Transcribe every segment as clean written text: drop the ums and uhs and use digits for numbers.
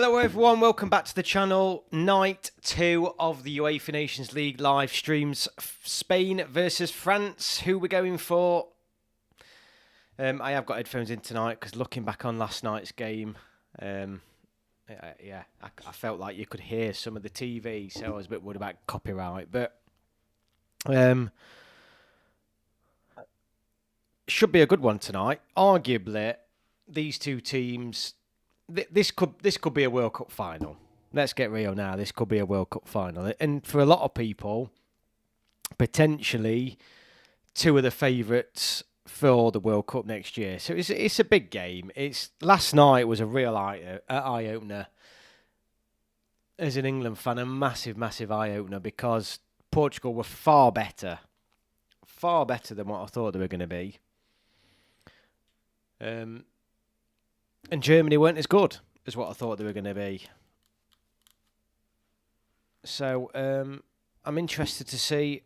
Hello everyone, welcome back to the channel. Night 2 of the UEFA Nations League live streams. Spain versus France. Who we're going for? I have got headphones in tonight because looking back on last night's game, I felt like you could hear some of the TV, so I was a bit worried about copyright. But should be a good one tonight. Arguably, these two teams. This could be a World Cup final. Let's get real now. This could be a World Cup final, and for a lot of people, potentially two of the favourites for the World Cup next year. So it's a big game. Last night was a real eye opener. As an England fan, a massive eye opener because Portugal were far better than what I thought they were going to be. And Germany weren't as good as what I thought they were going to be. So I'm interested to see.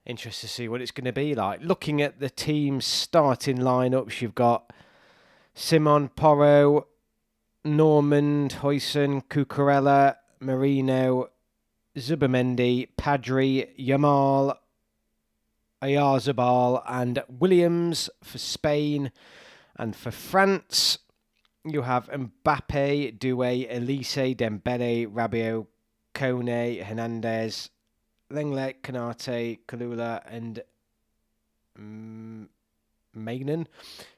Interested to see what it's going to be like. Looking at the team's starting lineups, you've got Simon, Porro, Normand, Huijsen, Cucurella, Marino, Zubamendi, Padri, Yamal, Oyarzabal, and Williams for Spain. And for France, you have Mbappe, Doué, Elise, Dembele, Rabiot, Kone, Hernandez, Lenglet, Kanate, Kalula, and Magnan.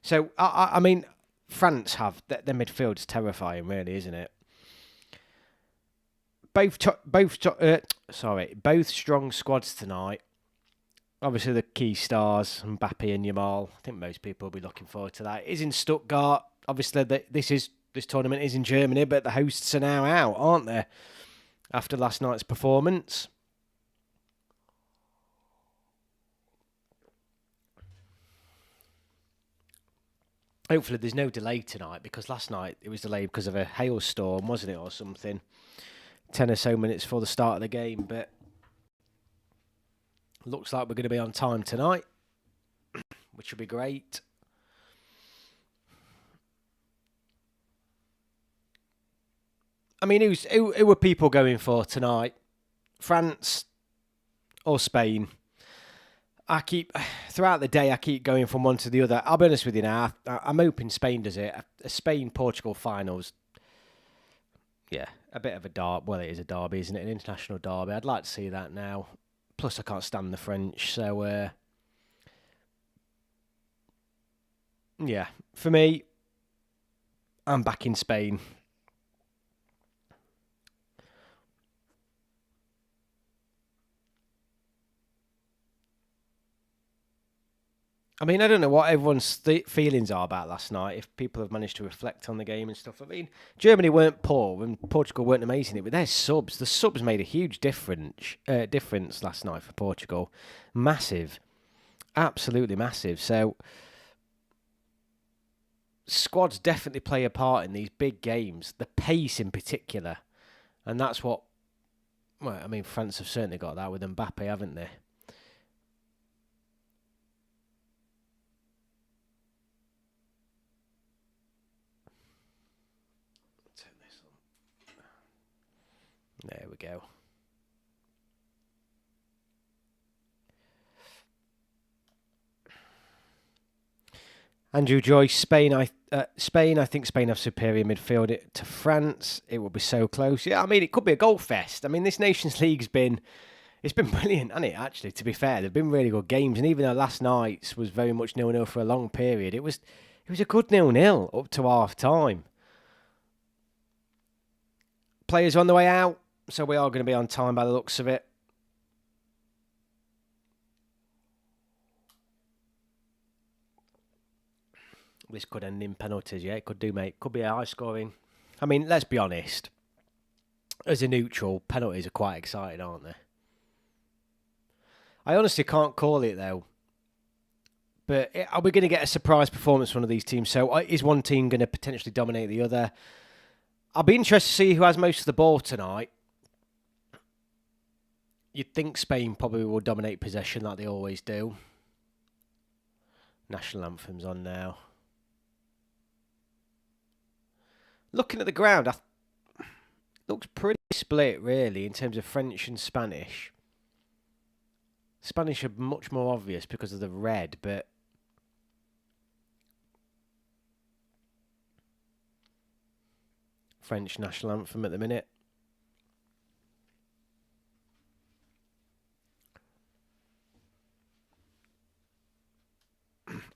So, I mean, France have... Their midfield's terrifying, really, isn't it? Both strong squads tonight. Obviously, the key stars, Mbappe and Yamal. I think most people will be looking forward to that. It is in Stuttgart. Obviously, this tournament is in Germany, but the hosts are now out, aren't they? After last night's performance. Hopefully, there's no delay tonight, because last night it was delayed because of a hailstorm, wasn't it, or something? 10 or so minutes before the start of the game, but looks like we're going to be on time tonight, which will be great. I mean, who are people going for tonight? France or Spain? Throughout the day, I keep going from one to the other. I'll be honest with you now. I'm hoping Spain does it. A Spain-Portugal finals. Yeah, a bit of a derby. Well, it is a derby, isn't it? An international derby. I'd like to see that now. Plus, I can't stand the French, so yeah. For me, I'm back in Spain. I mean, I don't know what everyone's feelings are about last night, if people have managed to reflect on the game and stuff. I mean, Germany weren't poor and Portugal weren't amazing, but their subs, the subs made a huge difference last night for Portugal. Massive. Absolutely massive. So, squads definitely play a part in these big games, the pace in particular. And that's what, well, I mean, France have certainly got that with Mbappe, haven't they? There we go. Andrew Joyce, Spain. I think Spain have superior midfield to France. It will be so close. Yeah, I mean, it could be a goal fest. I mean, this Nations League's been brilliant, hasn't it? Actually, to be fair, there've been really good games, and even though last night's was very much 0-0 for a long period, it was a good 0-0 up to half time. Players on the way out. So we are going to be on time by the looks of it. This could end in penalties, yeah. It could do, mate. Could be a high scoring. I mean, let's be honest. As a neutral, penalties are quite exciting, aren't they? I honestly can't call it, though. But are we going to get a surprise performance from one of these teams? So is one team going to potentially dominate the other? I'll be interested to see who has most of the ball tonight. You'd think Spain probably will dominate possession like they always do. National anthem's on now. Looking at the ground, looks pretty split, really, in terms of French and Spanish. Spanish are much more obvious because of the red, but French national anthem at the minute.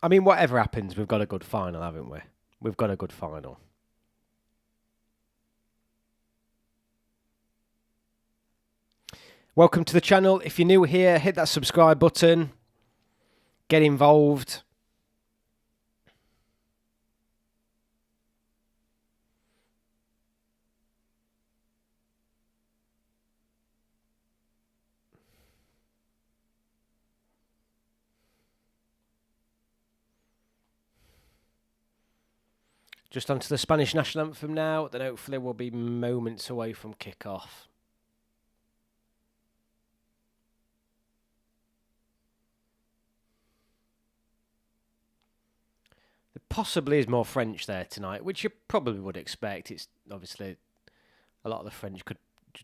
I mean, whatever happens, we've got a good final, haven't we? We've got a good final. Welcome to the channel. If you're new here, hit that subscribe button. Get involved. Just onto the Spanish national anthem now. Then hopefully we'll be moments away from kick-off. There possibly is more French there tonight, which you probably would expect. It's obviously a lot of the French could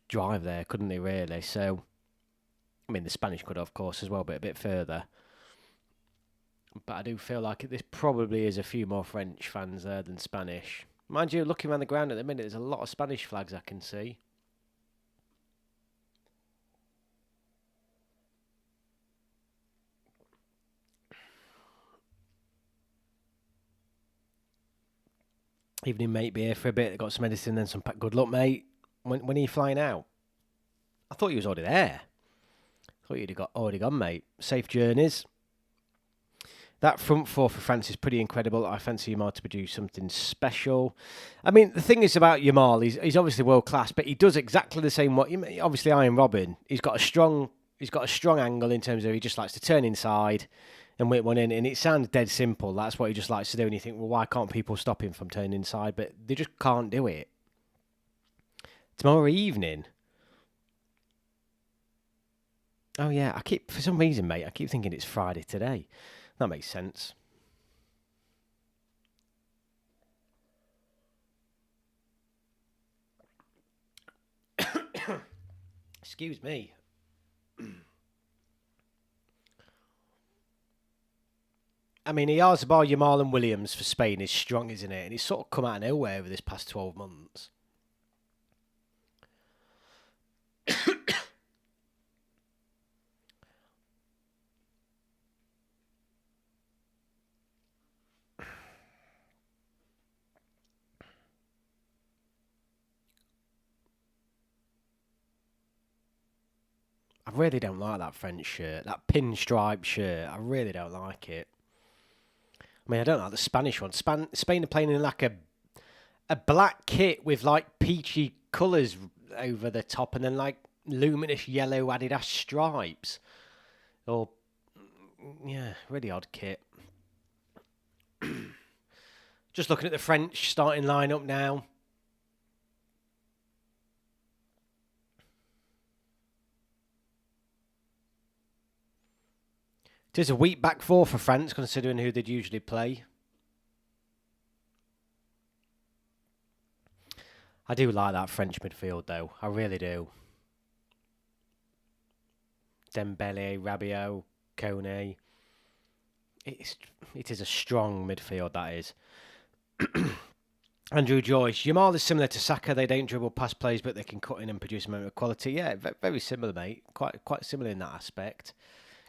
drive there, couldn't they, really? So, I mean, the Spanish could, of course, as well, but a bit further. But I do feel like this probably is a few more French fans there than Spanish. Mind you, looking around the ground at the minute, there's a lot of Spanish flags I can see. Evening, mate. Be here for a bit. Got some medicine, then some pack. Good luck, mate. When are you flying out? I thought you was already there. I thought you'd have already gone, mate. Safe journeys. That front four for France is pretty incredible. I fancy Yamal to produce something special. I mean, the thing is about Yamal, he's obviously world class, but he does exactly the same. Obviously, Iron Robin. He's got a strong angle in terms of he just likes to turn inside and whip one in, and it sounds dead simple. That's what he just likes to do, and you think, well, why can't people stop him from turning inside? But they just can't do it. Tomorrow evening. Oh yeah, for some reason, mate, I keep thinking it's Friday today. That makes sense. Excuse me. I mean, Oyarzabal, Yamal and Williams for Spain is strong, isn't it? And he's sort of come out of nowhere over this past 12 months. I really don't like that French shirt, that pinstripe shirt. I really don't like it. I mean, I don't like the Spanish one. Spain are playing in like a black kit with like peachy colours over the top and then like luminous yellow Adidas stripes. Or, yeah, really odd kit. Just looking at the French starting lineup now. It is a weak back four for France, considering who they'd usually play. I do like that French midfield, though. I really do. Dembele, Rabiot, Kone. It is a strong midfield, that is. Andrew Joyce. Yamal is similar to Saka. They don't dribble past plays, but they can cut in and produce a moment of quality. Yeah, very similar, mate. Quite similar in that aspect.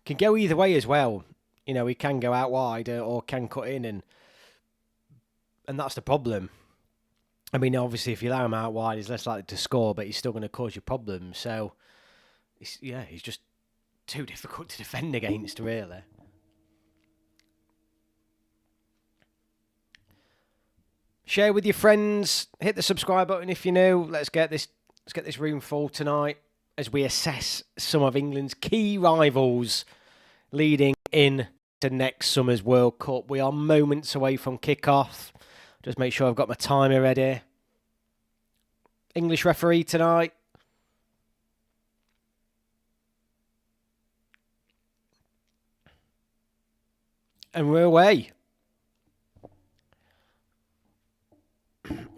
Can go either way as well. You know, he can go out wide or can cut in, and that's the problem. I mean, obviously, if you allow him out wide, he's less likely to score, but he's still going to cause you problems. So, he's just too difficult to defend against, really. Share with your friends. Hit the subscribe button if you're new. Let's get this room full tonight as we assess some of England's key rivals leading in to next summer's World Cup. We are moments away from kick-off. Just make sure I've got my timer ready. English referee tonight. And we're away.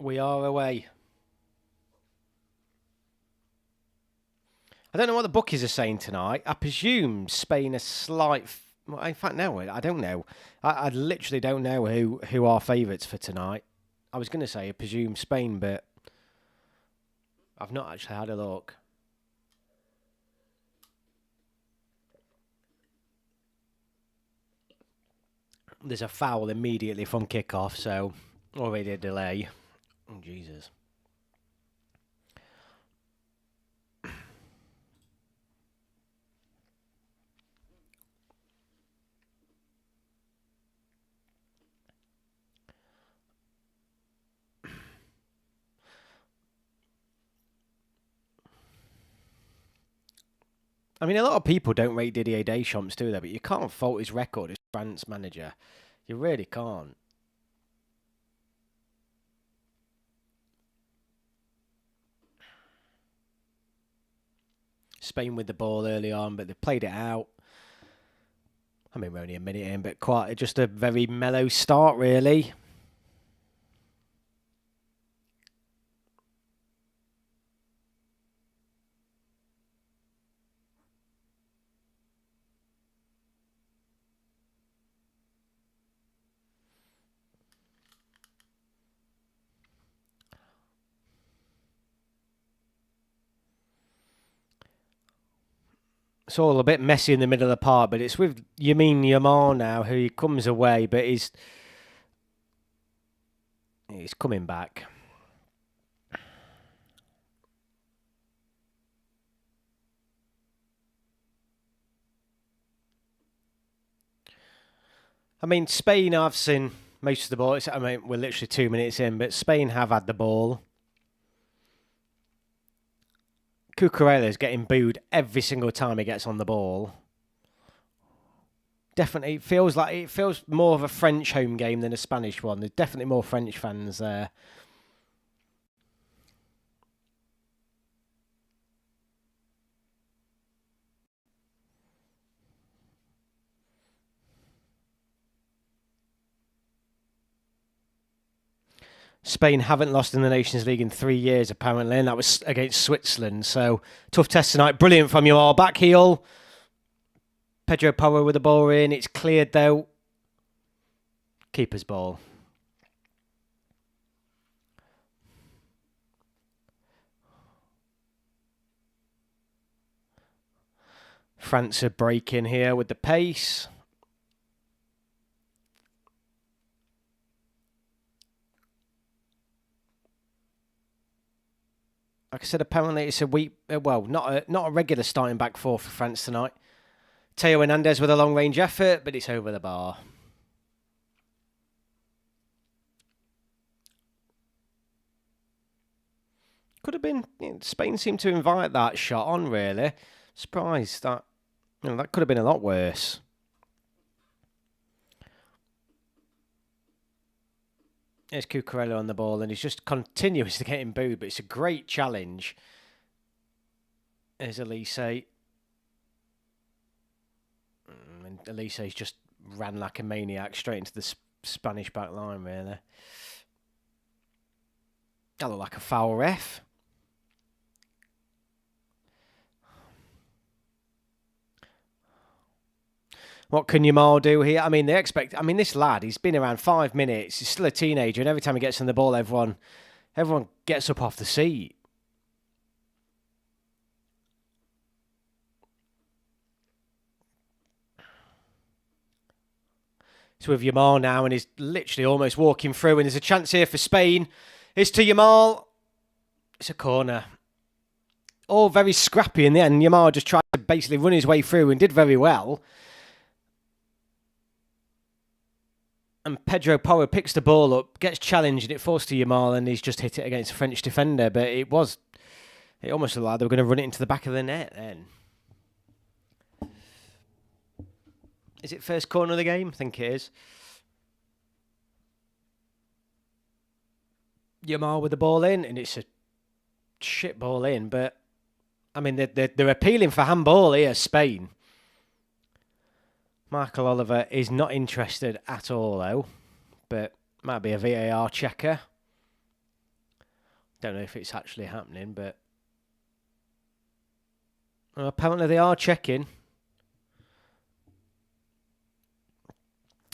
We are away. I don't know what the bookies are saying tonight. I presume Spain a slight... Well, in fact, no, I don't know. I literally don't know who are favourites for tonight. I was going to say I presume Spain, but I've not actually had a look. There's a foul immediately from kickoff, so already a delay. Oh, Jesus. I mean, a lot of people don't rate Didier Deschamps, do they? But you can't fault his record as France manager. You really can't. Spain with the ball early on, but they played it out. I mean, we're only a minute in, but quite just a very mellow start, really. It's all a bit messy in the middle of the park, but it's with Lamine Yamal now, who comes away, but he's coming back. I mean, Spain, I've seen most of the ball. I mean, we're literally 2 minutes in, but Spain have had the ball. Cucurella's getting booed every single time he gets on the ball. Definitely it feels more of a French home game than a Spanish one. There's definitely more French fans there. Spain haven't lost in the Nations League in 3 years, apparently, and that was against Switzerland. So, tough test tonight. Brilliant from you all. Back heel. Pedro Porro with the ball in. It's cleared, though. Keeper's ball. France are breaking here with the pace. Like I said, apparently it's a week. Well, not a regular starting back four for France tonight. Theo Hernandez with a long range effort, but it's over the bar. Could have been. Spain seemed to invite that shot on. Really surprised that. That could have been a lot worse. There's Cucurella on the ball, and he's just continuously getting booed, but it's a great challenge. There's Elise. And Elise's just ran like a maniac straight into the Spanish back line, really. That looked like a foul, ref. What can Yamal do here? I mean, this lad, he's been around 5 minutes. He's still a teenager, and every time he gets on the ball, everyone gets up off the seat. It's with Yamal now, and he's literally almost walking through, and there's a chance here for Spain. It's to Yamal. It's a corner. All very scrappy in the end. Yamal just tried to basically run his way through and did very well. And Pedro Porro picks the ball up, gets challenged, and it falls to Yamal, and he's just hit it against a French defender. But it almost looked like they were going to run it into the back of the net then. Is it first corner of the game? I think it is. Yamal with the ball in, and it's a shit ball in. But, I mean, they're appealing for handball here, Spain. Michael Oliver is not interested at all, though. But might be a VAR checker. Don't know if it's actually happening, but apparently they are checking.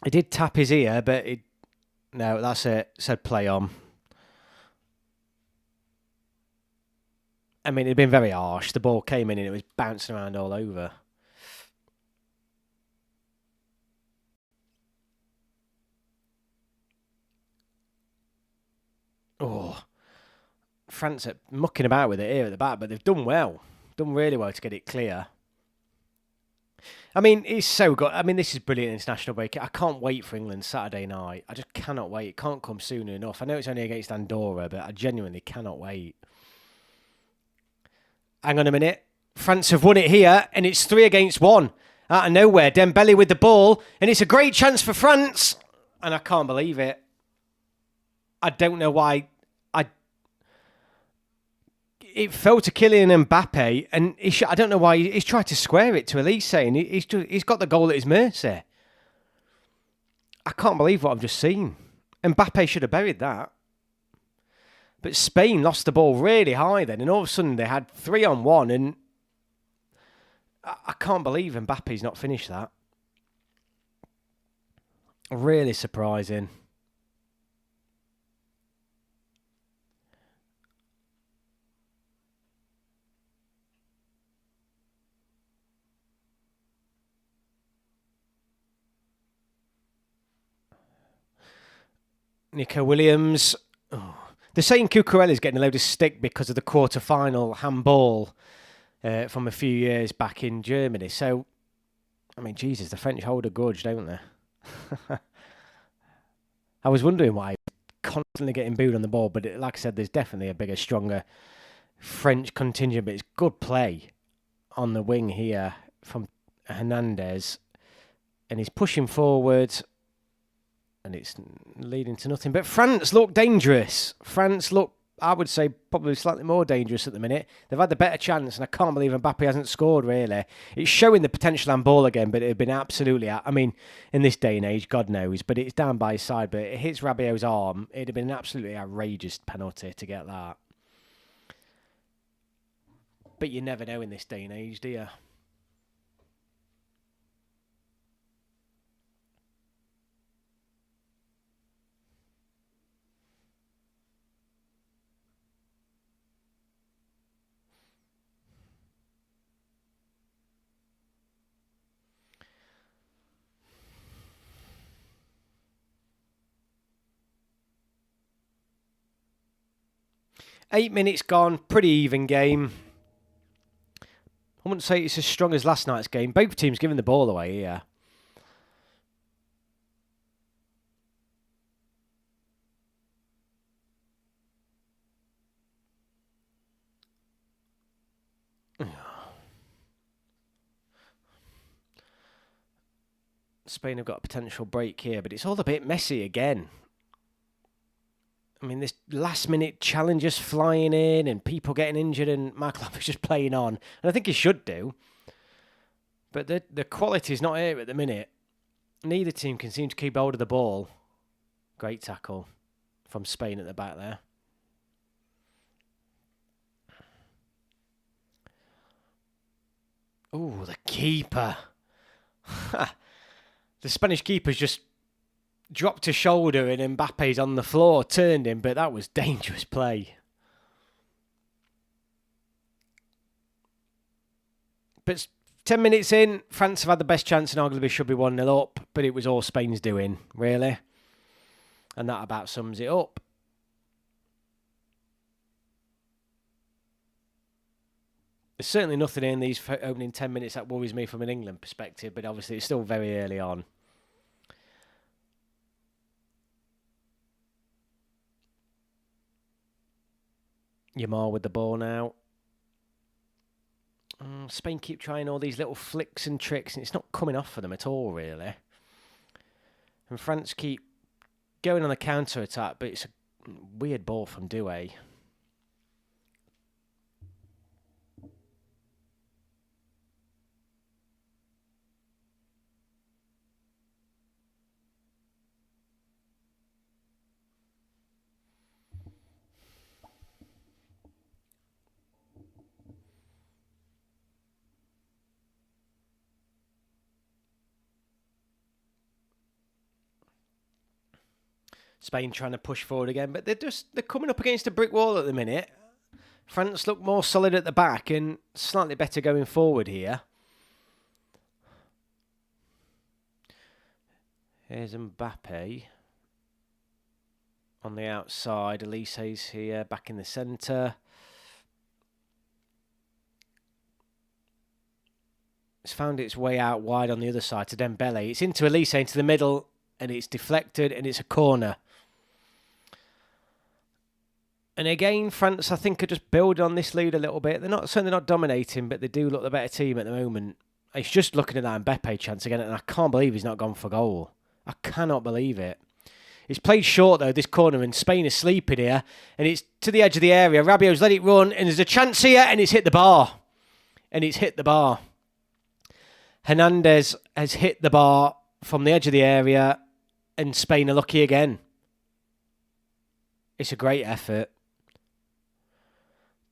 He did tap his ear, but no, that's it. It said play on. I mean, it'd been very harsh. The ball came in and it was bouncing around all over. Oh, France are mucking about with it here at the back, but they've done well. Done really well to get it clear. I mean, it's so good. I mean, this is brilliant international break. I can't wait for England Saturday night. I just cannot wait. It can't come soon enough. I know it's only against Andorra, but I genuinely cannot wait. Hang on a minute. France have won it here, and it's 3-1. Out of nowhere, Dembele with the ball, and it's a great chance for France. And I can't believe it. I don't know why. It fell to Kylian Mbappe, and I don't know why he's tried to square it to Elise, and he's got the goal at his mercy. I can't believe what I've just seen. Mbappe should have buried that. But Spain lost the ball really high then, and all of a sudden they had 3-on-1, and I can't believe Mbappe's not finished that. Really surprising. Nico Williams. Oh. They're saying Cucurella's getting a load of stick because of the quarter-final handball from a few years back in Germany. So, I mean, Jesus, the French hold a grudge, don't they? I was wondering why he was constantly getting booed on the ball, but like I said, there's definitely a bigger, stronger French contingent, but it's good play on the wing here from Hernandez. And he's pushing forward, and it's leading to nothing. But France look dangerous. France look, I would say, probably slightly more dangerous at the minute. They've had the better chance, and I can't believe Mbappe hasn't scored, really. It's showing the potential handball again, but it had been absolutely, I mean, in this day and age, God knows, but it's down by his side, but it hits Rabiot's arm. It'd have been an absolutely outrageous penalty to get that. But you never know in this day and age, do you? 8 minutes gone, pretty even game. I wouldn't say it's as strong as last night's game. Both teams giving the ball away here. Spain have got a potential break here, but it's all a bit messy again. I mean, this last-minute challenges flying in and people getting injured, and Mark Lampard's just playing on. And I think he should do. But the quality is not here at the minute. Neither team can seem to keep hold of the ball. Great tackle from Spain at the back there. Ooh, the keeper. The Spanish keeper's just dropped his shoulder and Mbappe's on the floor, turned him, but that was dangerous play. But 10 minutes in, France have had the best chance and arguably should be 1-0 up, but it was all Spain's doing, really. And that about sums it up. There's certainly nothing in these opening 10 minutes that worries me from an England perspective, but obviously it's still very early on. Yamal with the ball now. Spain keep trying all these little flicks and tricks, and it's not coming off for them at all, really. And France keep going on the counter-attack, but it's a weird ball from Doué. Spain trying to push forward again, but they're coming up against a brick wall at the minute. France look more solid at the back and slightly better going forward here. Here's Mbappe on the outside. Elise's here, back in the centre. It's found its way out wide on the other side to Dembele. It's into Elise, into the middle, and it's deflected, and it's a corner. And again, France, I think, are just building on this lead a little bit. They're certainly not dominating, but they do look the better team at the moment. It's just looking at that Mbappe chance again, and I can't believe he's not gone for goal. I cannot believe it. It's played short, though, this corner, and Spain is sleeping here, and it's to the edge of the area. Rabiot's let it run, and there's a chance here, and it's hit the bar. Hernandez has hit the bar from the edge of the area, and Spain are lucky again. It's a great effort.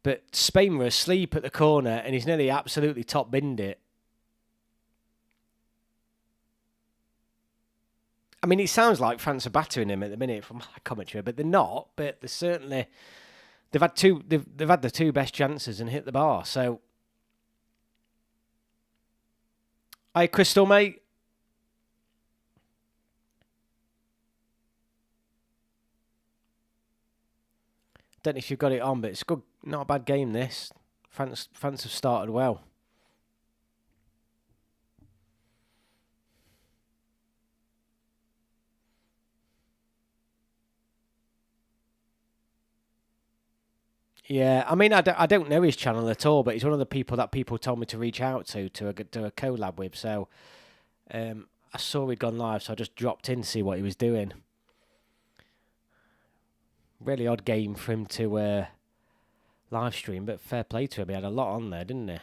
But Spain were asleep at the corner, and he's nearly absolutely top-binned it. I mean, it sounds like France are battering him at the minute from my commentary, but they're not. But they're certainly they've had the two best chances and hit the bar. So, hi, Crystal, mate. Don't know if you've got it on, but it's good. Not a bad game. This France have started well. Yeah, I mean, I don't know his channel at all, but he's one of the people that people told me to reach out to a collab with. So I saw he'd gone live, so I just dropped in to see what he was doing. Really odd game for him to live stream, but fair play to him. He had a lot on there, didn't he?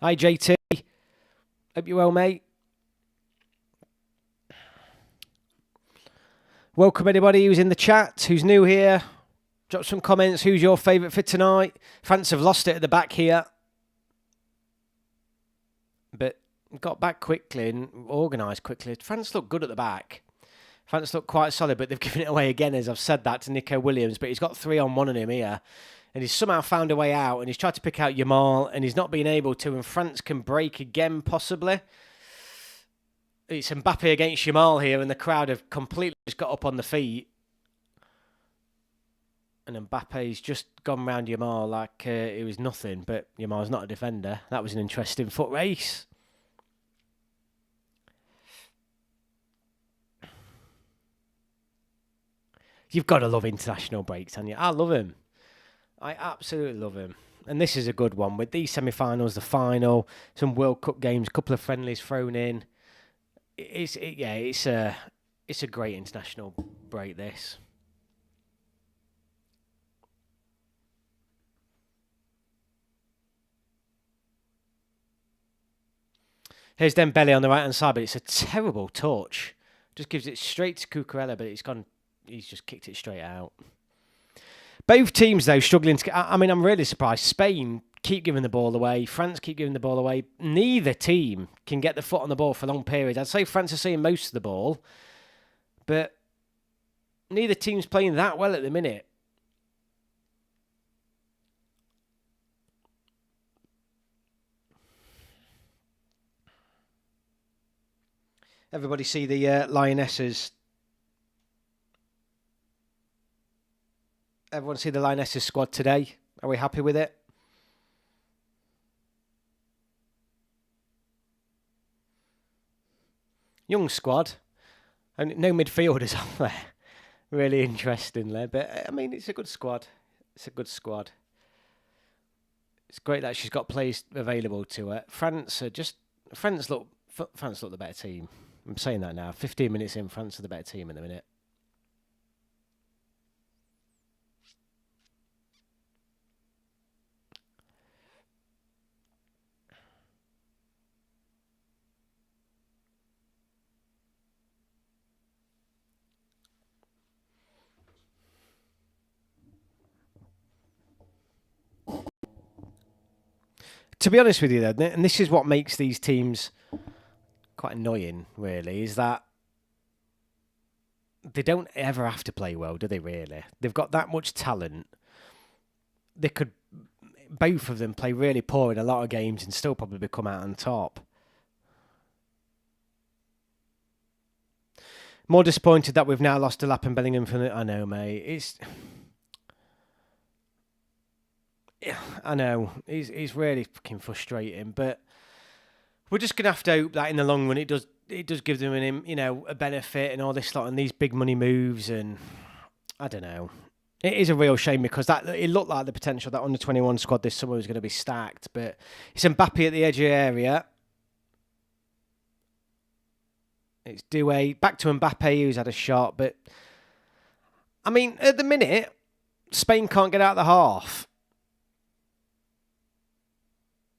Hi, JT. Hope you're well, mate. Welcome, anybody who's in the chat, who's new here. Drop some comments. Who's your favourite for tonight? France have lost it at the back here, but got back quickly and organised quickly. France look good at the back. France look quite solid, but they've given it away again, as I've said that, to Nico Williams. But he's got 3-on-1 on him here. And he's somehow found a way out, and he's tried to pick out Yamal, and he's not been able to, and France can break again, possibly. It's Mbappe against Yamal here, and the crowd have completely just got up on the feet. And Mbappe's just gone round Yamal like it was nothing, but Yamal's not a defender. That was an interesting foot race. You've got to love international breaks, haven't you? I love him. I absolutely love him. And this is a good one. With these semi-finals, the final, some World Cup games, a couple of friendlies thrown in. It's a great international break, this. Here's Dembele on the right-hand side, but it's a terrible touch. Just gives it straight to Cucurella, but he's just kicked it straight out. Both teams, though, struggling to... I mean, I'm really surprised. Spain keep giving the ball away. France keep giving the ball away. Neither team can get the foot on the ball for long periods. I'd say France are seeing most of the ball, but neither team's playing that well at the minute. Everybody see the Lionesses... Everyone see the Lionesses squad today? Are we happy with it? Young squad. And no midfielders on there. Really interestingly. But, I mean, it's a good squad. It's great that she's got players available to her. France look the better team. I'm saying that now. 15 minutes in, France are the better team in a minute. to be honest with you, though, and this is what makes these teams quite annoying, really, is that they don't ever have to play well, do they, really? They've got that much talent. They could, both of them, play really poor in a lot of games and still probably come out on top. More disappointed that we've now lost Delap and Bellingham from the... I know, mate. I know. It's really fucking frustrating, but we're just going to have to hope that in the long run it does give them a benefit and all this lot and these big money moves, and I don't know. It is a real shame because it looked like the potential that under 21 squad this summer was going to be stacked, but it's Mbappe at the edge of the area. It's Doué back to Mbappe, who's had a shot, but I mean, at the minute, Spain can't get out of the half.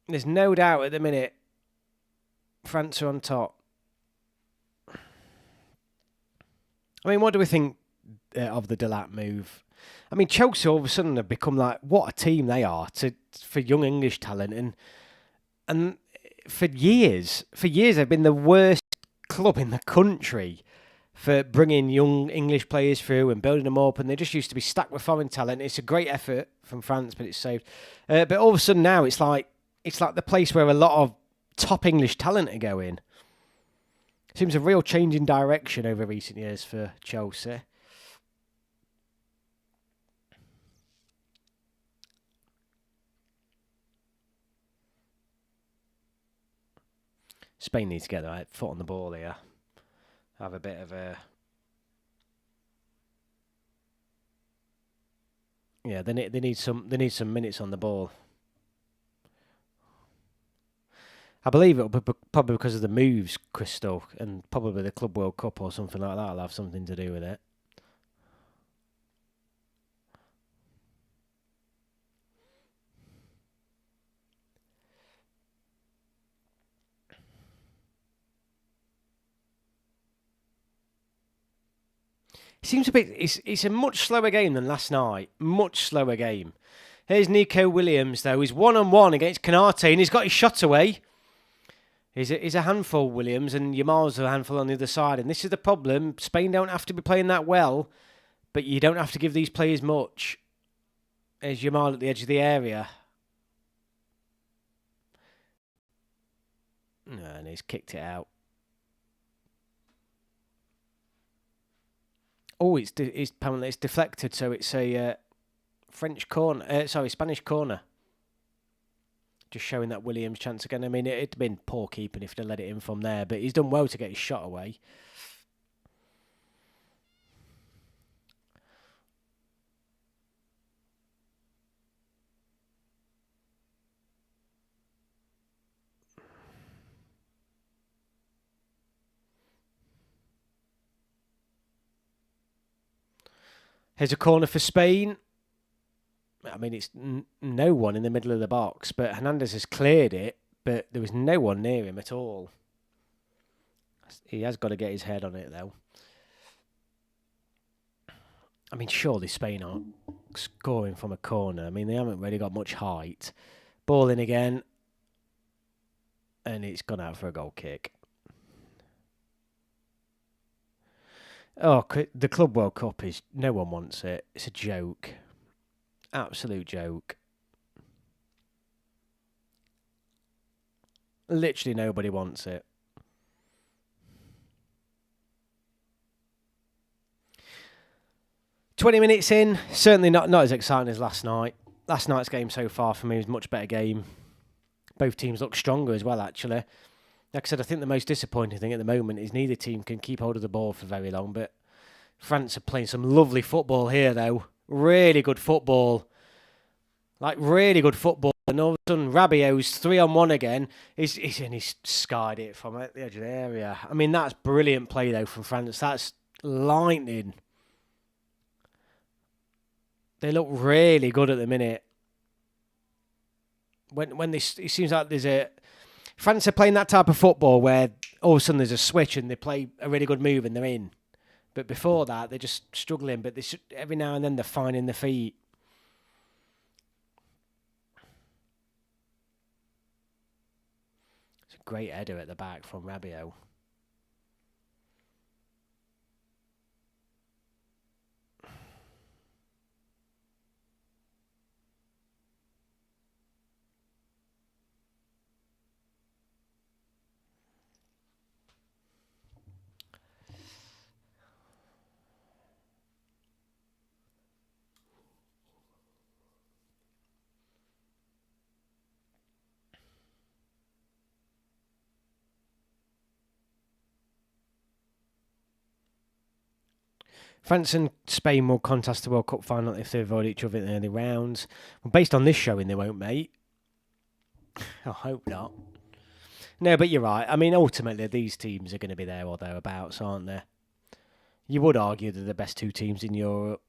There's no doubt at the minute France are on top. I mean, what do we think of the Delap move? I mean, Chelsea all of a sudden have become like, what a team they are for young English talent. And for years they've been the worst club in the country for bringing young English players through and building them up. And they just used to be stacked with foreign talent. It's a great effort from France, but it's saved. But all of a sudden now it's like the place where a lot of top English talent are going. Seems a real change in direction over recent years for Chelsea. Spain needs to get their foot on the ball here. Have a bit of a... Yeah, they need some minutes on the ball. I believe it'll be probably because of the moves, Crystal, and probably the Club World Cup or something like that will have something to do with it. It seems a bit... It's a much slower game than last night. Much slower game. Here's Nico Williams, though. He's one-on-one against Canate, and he's got his shot away. He's a handful, Williams, and Yamal's a handful on the other side. And this is the problem. Spain don't have to be playing that well, but you don't have to give these players much. There's Yamal at the edge of the area. And he's kicked it out. Oh, it's apparently it's deflected, so it's a Spanish corner. Just showing that Williams chance again. I mean, it'd been poor keeping if they'd let it in from there, but he's done well to get his shot away. Here's a corner for Spain. I mean, it's no one in the middle of the box, but Hernandez has cleared it, but there was no one near him at all. He has got to get his head on it, though. I mean, surely Spain aren't scoring from a corner. I mean, they haven't really got much height. Ball in again. And it's gone out for a goal kick. Oh, the Club World Cup is... No one wants it. It's a joke. Absolute joke. Literally nobody wants it. "20 minutes in, certainly not as exciting as last night. Last night's game so far for me was a much better game. Both teams look stronger as well, actually. Like I said, I think the most disappointing thing at the moment is neither team can keep hold of the ball for very long, but France are playing some lovely football here, though. Really good football. Like, really good football. And all of a sudden, Rabiot's 3-on-1 again. He's skied it from the edge of the area. I mean, that's brilliant play, though, from France. That's lightning. They look really good at the minute. It seems like there's a... France are playing that type of football where all of a sudden there's a switch and they play a really good move and they're in. But before that, they're just struggling. But every now and then they're finding their feet. Great header at the back from Rabiot. France and Spain will contest the World Cup final if they avoid each other in the early rounds. Well, based on this showing, they won't, mate. I hope not. No, but you're right. I mean, ultimately, these teams are going to be there or thereabouts, aren't they? You would argue they're the best two teams in Europe.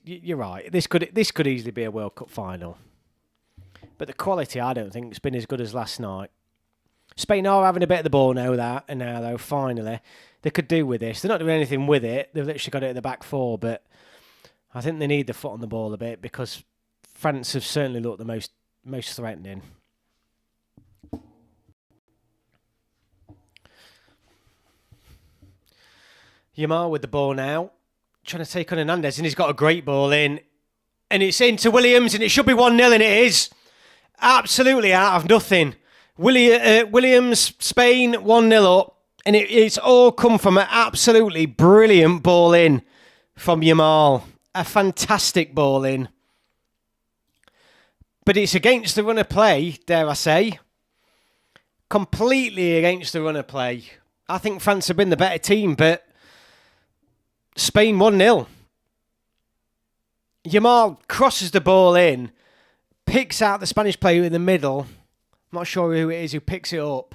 You're right. This could easily be a World Cup final. But the quality, I don't think, has been as good as last night. Spain are having a bit of the ball now, though, finally. They could do with this. They're not doing anything with it. They've literally got it at the back four, but I think they need the foot on the ball a bit because France have certainly looked the most threatening. Yamal with the ball now, trying to take on Hernandez, and he's got a great ball in. And it's into Williams, and it should be 1-0, and it is. Absolutely out of nothing. Williams, Spain, 1-0 up. And it's all come from an absolutely brilliant ball in from Yamal. A fantastic ball in. But it's against the run of play, dare I say. Completely against the run of play. I think France have been the better team, but Spain 1-0. Yamal crosses the ball in, picks out the Spanish player in the middle. I'm not sure who it is who picks it up.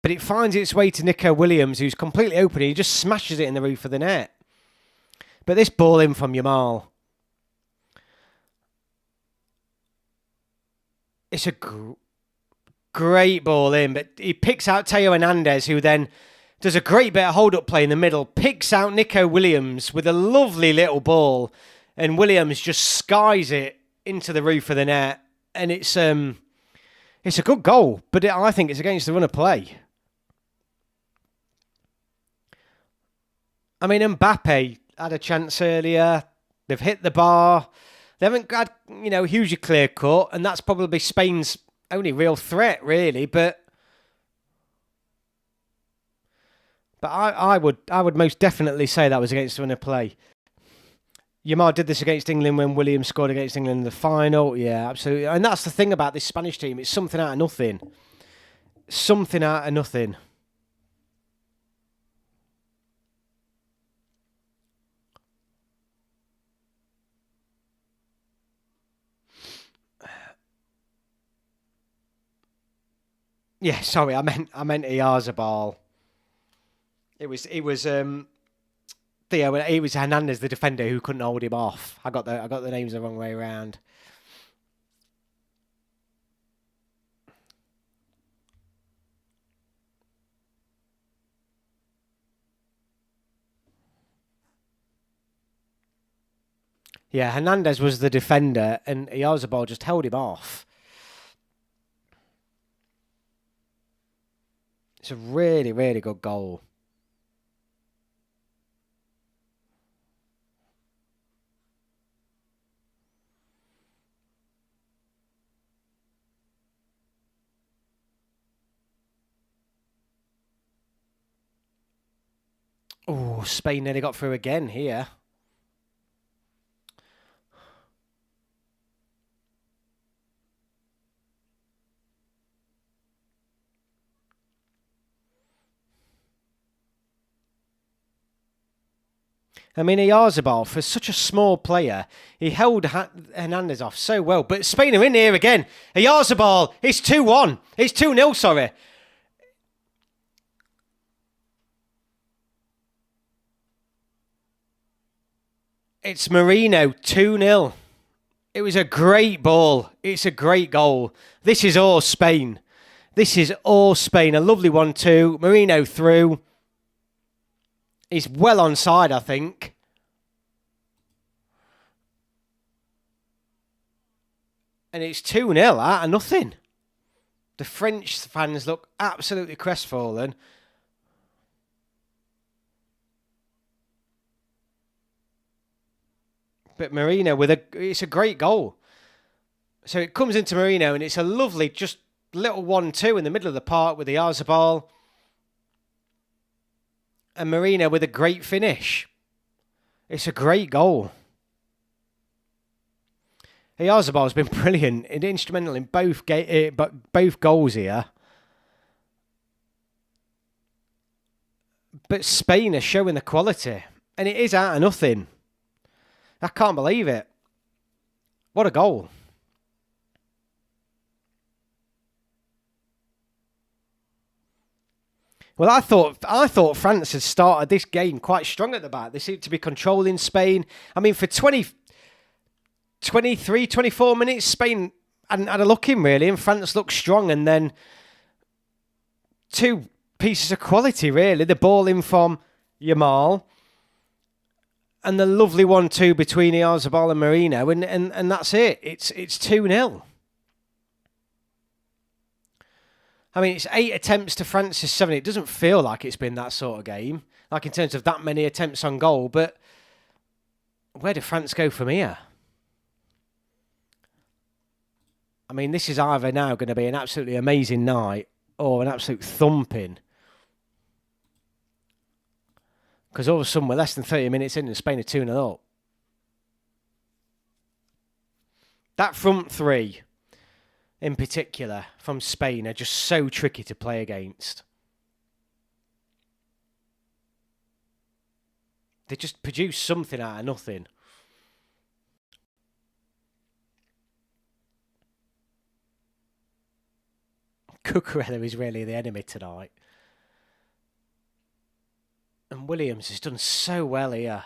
But it finds its way to Nico Williams, who's completely open. He just smashes it in the roof of the net. But this ball in from Yamal. It's a great ball in, but he picks out Theo Hernandez, who then does a great bit of hold-up play in the middle, picks out Nico Williams with a lovely little ball, and Williams just skies it into the roof of the net. And it's a good goal, but I think it's against the run of play. I mean, Mbappe had a chance earlier. They've hit the bar. They haven't had, hugely clear cut, and that's probably Spain's only real threat, really. But I would most definitely say that was against the run of play. Yamal did this against England when Williams scored against England in the final. Yeah, absolutely. And that's the thing about this Spanish team. It's something out of nothing. Something out of nothing. Yeah, sorry, I meant Oyarzabal. It was Theo. It was Hernandez, the defender, who couldn't hold him off. I got the names the wrong way around. Yeah, Hernandez was the defender, and Oyarzabal just held him off. It's a really, really good goal. Oh, Spain nearly got through again here. I mean, Oyarzabal, for such a small player, he held Hernandez off so well. But Spain are in here again. Oyarzabal, it's 2-1. It's 2-0, sorry. It's Marino, 2-0. It was a great ball. It's a great goal. This is all Spain. This is all Spain. A lovely 1-2. Marino through. He's well onside, I think. And it's 2-0 out of nothing. The French fans look absolutely crestfallen. But Marino it's a great goal. So it comes into Marino and it's a lovely, just little 1-2 in the middle of the park with the Arzabal. And Marino with a great finish. It's a great goal. Arzabal's been brilliant and instrumental in both goals here. But Spain are showing the quality. And it is out of nothing. I can't believe it. What a goal. Well, I thought France had started this game quite strong at the back. They seemed to be controlling Spain. I mean, for 23, 24 minutes, Spain hadn't had a look in, really, and France looked strong. And then two pieces of quality, really. The ball in from Yamal and the lovely 1-2 between Oyarzabal and Marino. And that's it. It's 2-0. I mean, it's 8 attempts to France's 7. It doesn't feel like it's been that sort of game, like in terms of that many attempts on goal. But where do France go from here? I mean, this is either now going to be an absolutely amazing night or an absolute thumping. Because all of a sudden, we're less than 30 minutes in and Spain are 2-0 up. That front three, in particular, from Spain, are just so tricky to play against. They just produce something out of nothing. Cucurella is really the enemy tonight. And Williams has done so well here.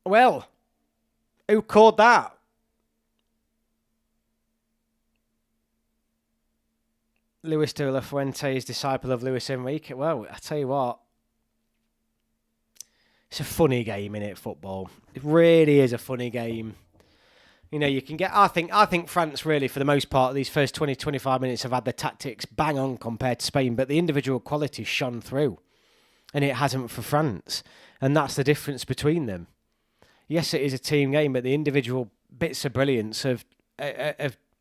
Well, who called that? Luis de la Fuente is disciple of Luis Enrique. Well, I tell you what. It's a funny game, innit, football? It really is a funny game. You know, you can get... I think France really, for the most part, these first 20, 25 minutes have had the tactics bang on compared to Spain, but the individual quality shone through. And it hasn't for France. And that's the difference between them. Yes, it is a team game, but the individual bits of brilliance have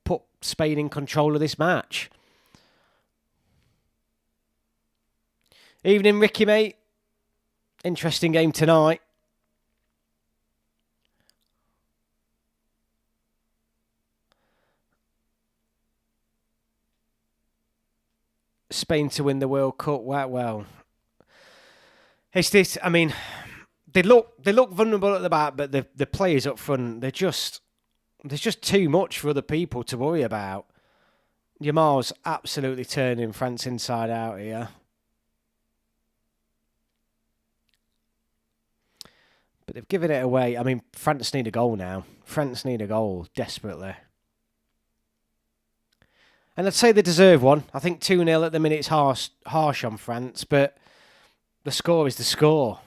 put Spain in control of this match. Evening, Ricky, mate. Interesting game tonight. Spain to win the World Cup. Well. It's this, I mean... They look vulnerable at the back, but the players up front, there's just too much for other people to worry about. Yamal's absolutely turning France inside out here. But they've given it away. I mean, France need a goal now. France need a goal desperately. And I'd say they deserve one. I think 2-0 at the minute is harsh on France, but the score is the score.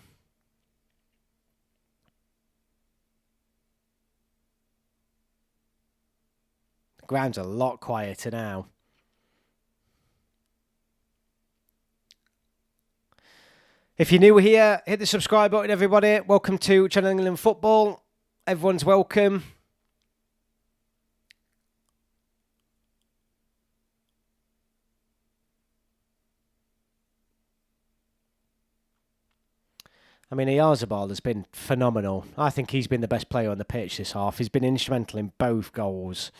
Ground's a lot quieter now. If you're new here, hit the subscribe button, everybody. Welcome to Channel England Football. Everyone's welcome. I mean, Oyarzabal has been phenomenal. I think he's been the best player on the pitch this half. He's been instrumental in both goals.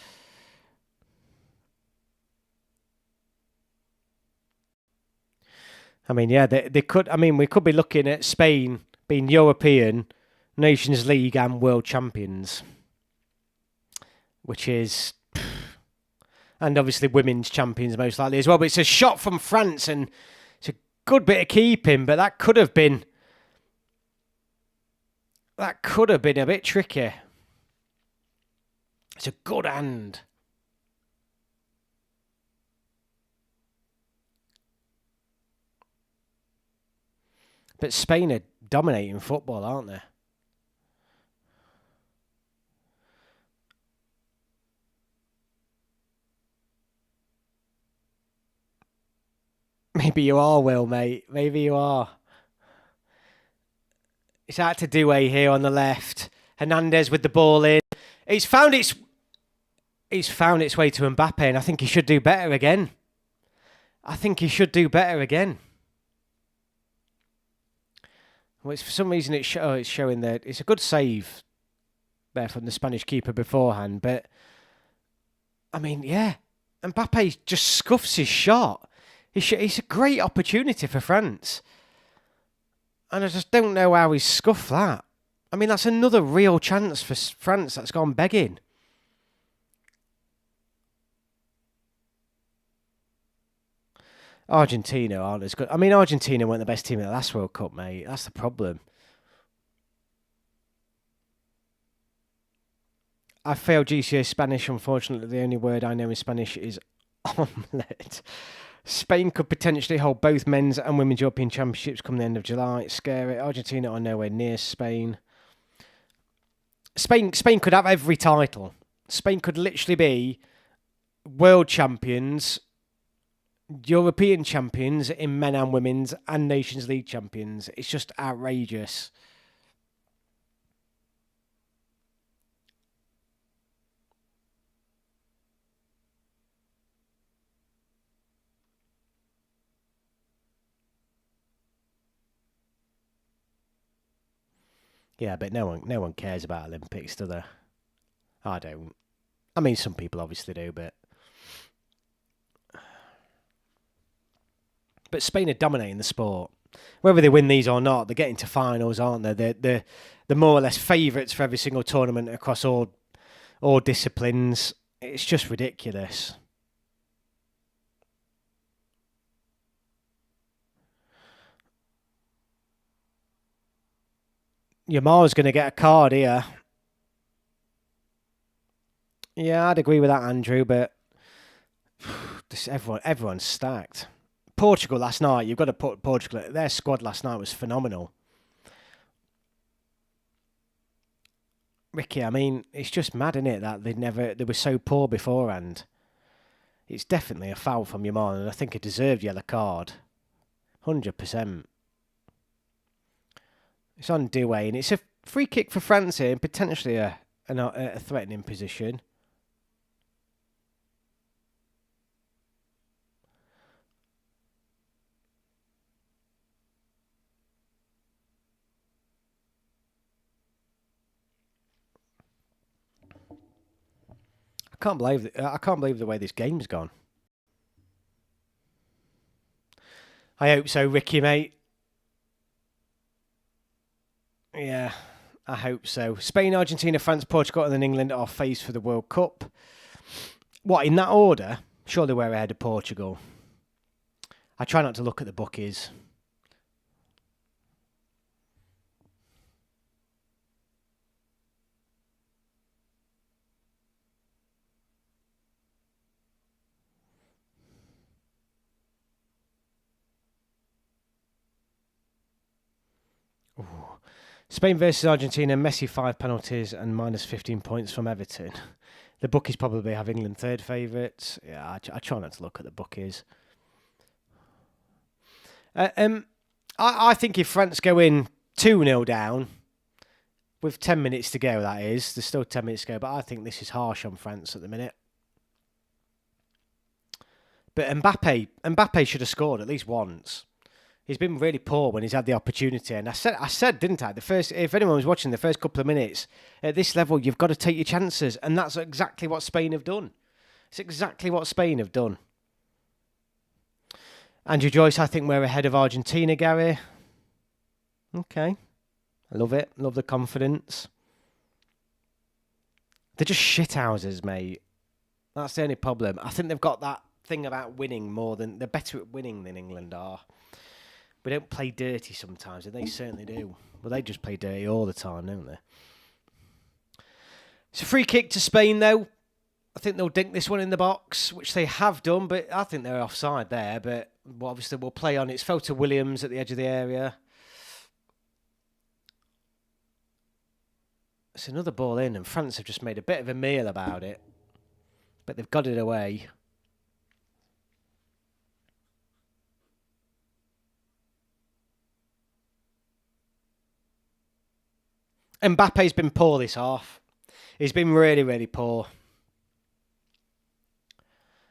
I mean, yeah, they could. I mean, we could be looking at Spain being European, Nations League, and World Champions, which is, and obviously women's champions most likely as well. But it's a shot from France, and it's a good bit of keeping. But that could have been a bit tricky. It's a good hand. But Spain are dominating football, aren't they? Maybe you are, Will, mate. Maybe you are. It's out to Doué here on the left. Hernandez with the ball in. It's found its way to Mbappe, and I think he should do better again. Well, for some reason it's showing that it's a good save there from the Spanish keeper beforehand, but I mean, yeah, Mbappe just scuffs his shot. It's a great opportunity for France, and I just don't know how he scuffed that. I mean, that's another real chance for France that's gone begging. Argentina aren't as good. I mean, Argentina weren't the best team in the last World Cup, mate. That's the problem. I failed GCA Spanish. Unfortunately, the only word I know in Spanish is omelette. Spain could potentially hold both men's and women's European Championships come the end of July. It's scary. Argentina are nowhere near Spain. Spain could have every title. Spain could literally be world champions, European champions in men and women's, and Nations League champions. It's just outrageous. Yeah, but no one cares about Olympics, do they? I don't. I mean, some people obviously do, but Spain are dominating the sport. Whether they win these or not, they're getting to finals, aren't they? They're more or less favourites for every single tournament across all disciplines. It's just ridiculous. Yamar's going to get a card here. Yeah, I'd agree with that, Andrew, but everyone's stacked. Portugal last night, you've got to put Portugal. Their squad last night was phenomenal. Ricky, I mean, it's just mad, isn't it, that they were so poor beforehand. It's definitely a foul from Yamal, and I think a deserved yellow card. 100%. It's on Doué, and it's a free kick for France here, and potentially a threatening position. I can't believe the way this game's gone. I hope so, Ricky, mate. Yeah, I hope so. Spain, Argentina, France, Portugal, and then England are faced for the World Cup. What, in that order? Surely we're ahead of Portugal. I try not to look at the bookies. Ooh. Spain versus Argentina, Messi 5 penalties and minus 15 points from Everton. The bookies probably have England third favourites. Yeah, I try not to look at the bookies. I think if France go in 2-0 down, with 10 minutes to go, that is. There's still 10 minutes to go, but I think this is harsh on France at the minute. But Mbappe should have scored at least once. He's been really poor when he's had the opportunity. And I said, didn't I? If anyone was watching the first couple of minutes, at this level, you've got to take your chances. And that's exactly what Spain have done. It's exactly what Spain have done. Andrew Joyce, I think we're ahead of Argentina, Gary. Okay. I love it. Love the confidence. They're just shithouses, mate. That's the only problem. I think they've got that thing about winning more than... They're better at winning than England are. We don't play dirty sometimes, and they certainly do. Well, they just play dirty all the time, don't they? It's a free kick to Spain, though. I think they'll dink this one in the box, which they have done, but I think they're offside there. But obviously, we'll play on. It's fell to Williams at the edge of the area. It's another ball in, and France have just made a bit of a meal about it. But they've got it away. Mbappe's been poor this half. He's been really, really poor.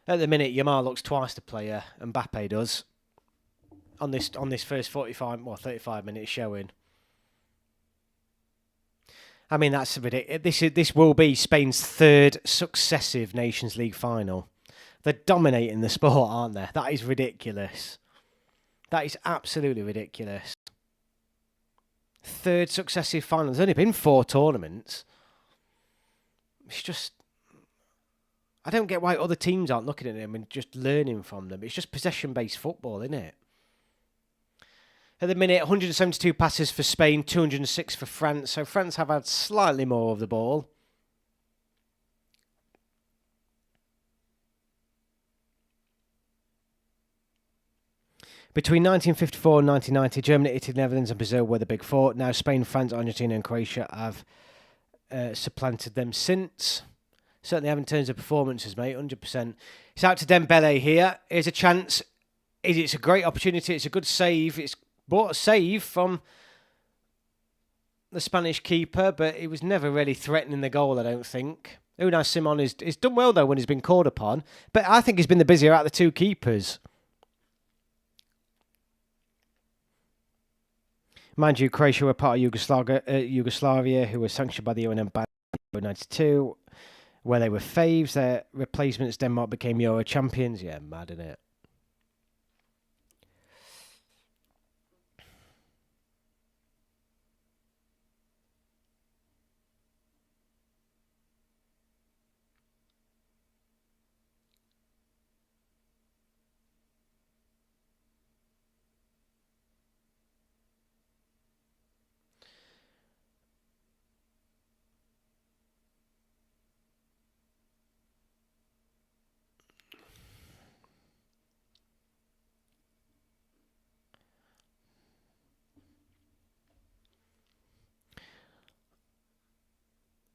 At the minute, Yamal looks twice the player, Mbappe does. On this first 35 minute showing. I mean, that's ridiculous. This will be Spain's third successive Nations League final. They're dominating the sport, aren't they? That is ridiculous. That is absolutely ridiculous. Third successive final. There's only been 4 tournaments. It's just... I don't get why other teams aren't looking at them and just learning from them. It's just possession-based football, isn't it? At the minute, 172 passes for Spain, 206 for France. So France have had slightly more of the ball. Between 1954 and 1990, Germany, Italy, Netherlands and Brazil were the big 4. Now Spain, France, Argentina and Croatia have supplanted them since. Certainly have in terms of performances, mate, 100%. It's out to Dembele here. Here's a chance. It's a great opportunity. It's a good save. It's brought a save from the Spanish keeper, but he was never really threatening the goal, I don't think. Unai Simon is done well, though, when he's been called upon. But I think he's been the busier out of the 2 keepers. Mind you, Croatia were part of Yugoslavia, who was sanctioned by the UN ban in 1992. Where they were faves, their replacements, Denmark, became Euro champions. Yeah, mad, innit?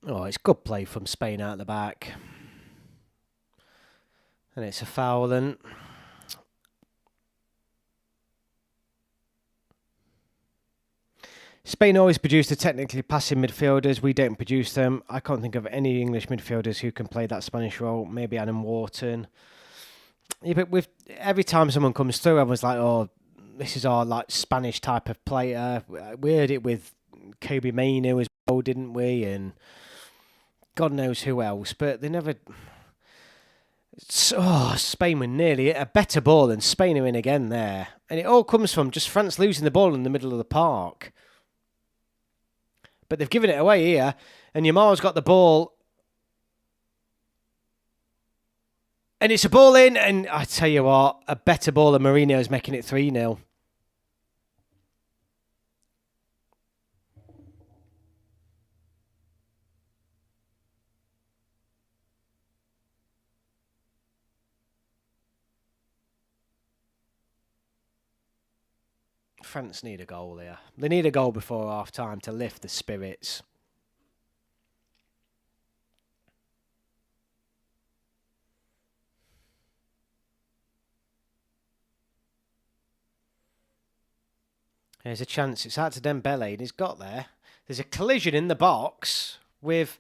Oh, it's good play from Spain out the back. And it's a foul then. Spain always produce the technically passing midfielders. We don't produce them. I can't think of any English midfielders who can play that Spanish role. Maybe Adam Wharton. Yeah, but with every time someone comes through, everyone's like, "Oh, this is our like Spanish type of player." We heard it with Kobe Mainoo as well, didn't we? And God knows who else, but they never. Spain were nearly a better ball than Spain are in again there, and it all comes from just France losing the ball in the middle of the park. But they've given it away here, and Yamal's got the ball. And it's a ball in, and I tell you what, a better ball than Mourinho's making it 3-0. France need a goal here. They need a goal before half-time to lift the spirits. There's a chance. It's out to Dembele, and he's got there. There's a collision in the box with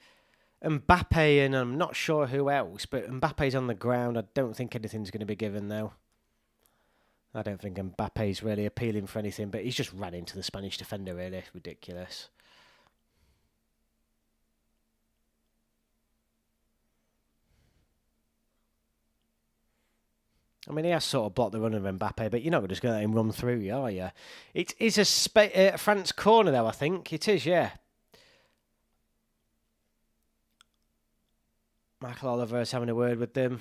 Mbappe, and I'm not sure who else, but Mbappe's on the ground. I don't think anything's going to be given, though. I don't think Mbappe's really appealing for anything, but he's just ran into the Spanish defender, really. Ridiculous. I mean, he has sort of blocked the run of Mbappe, but you're not just going to let him run through, are you? It is a France corner, though, I think. It is, yeah. Michael Oliver is having a word with them.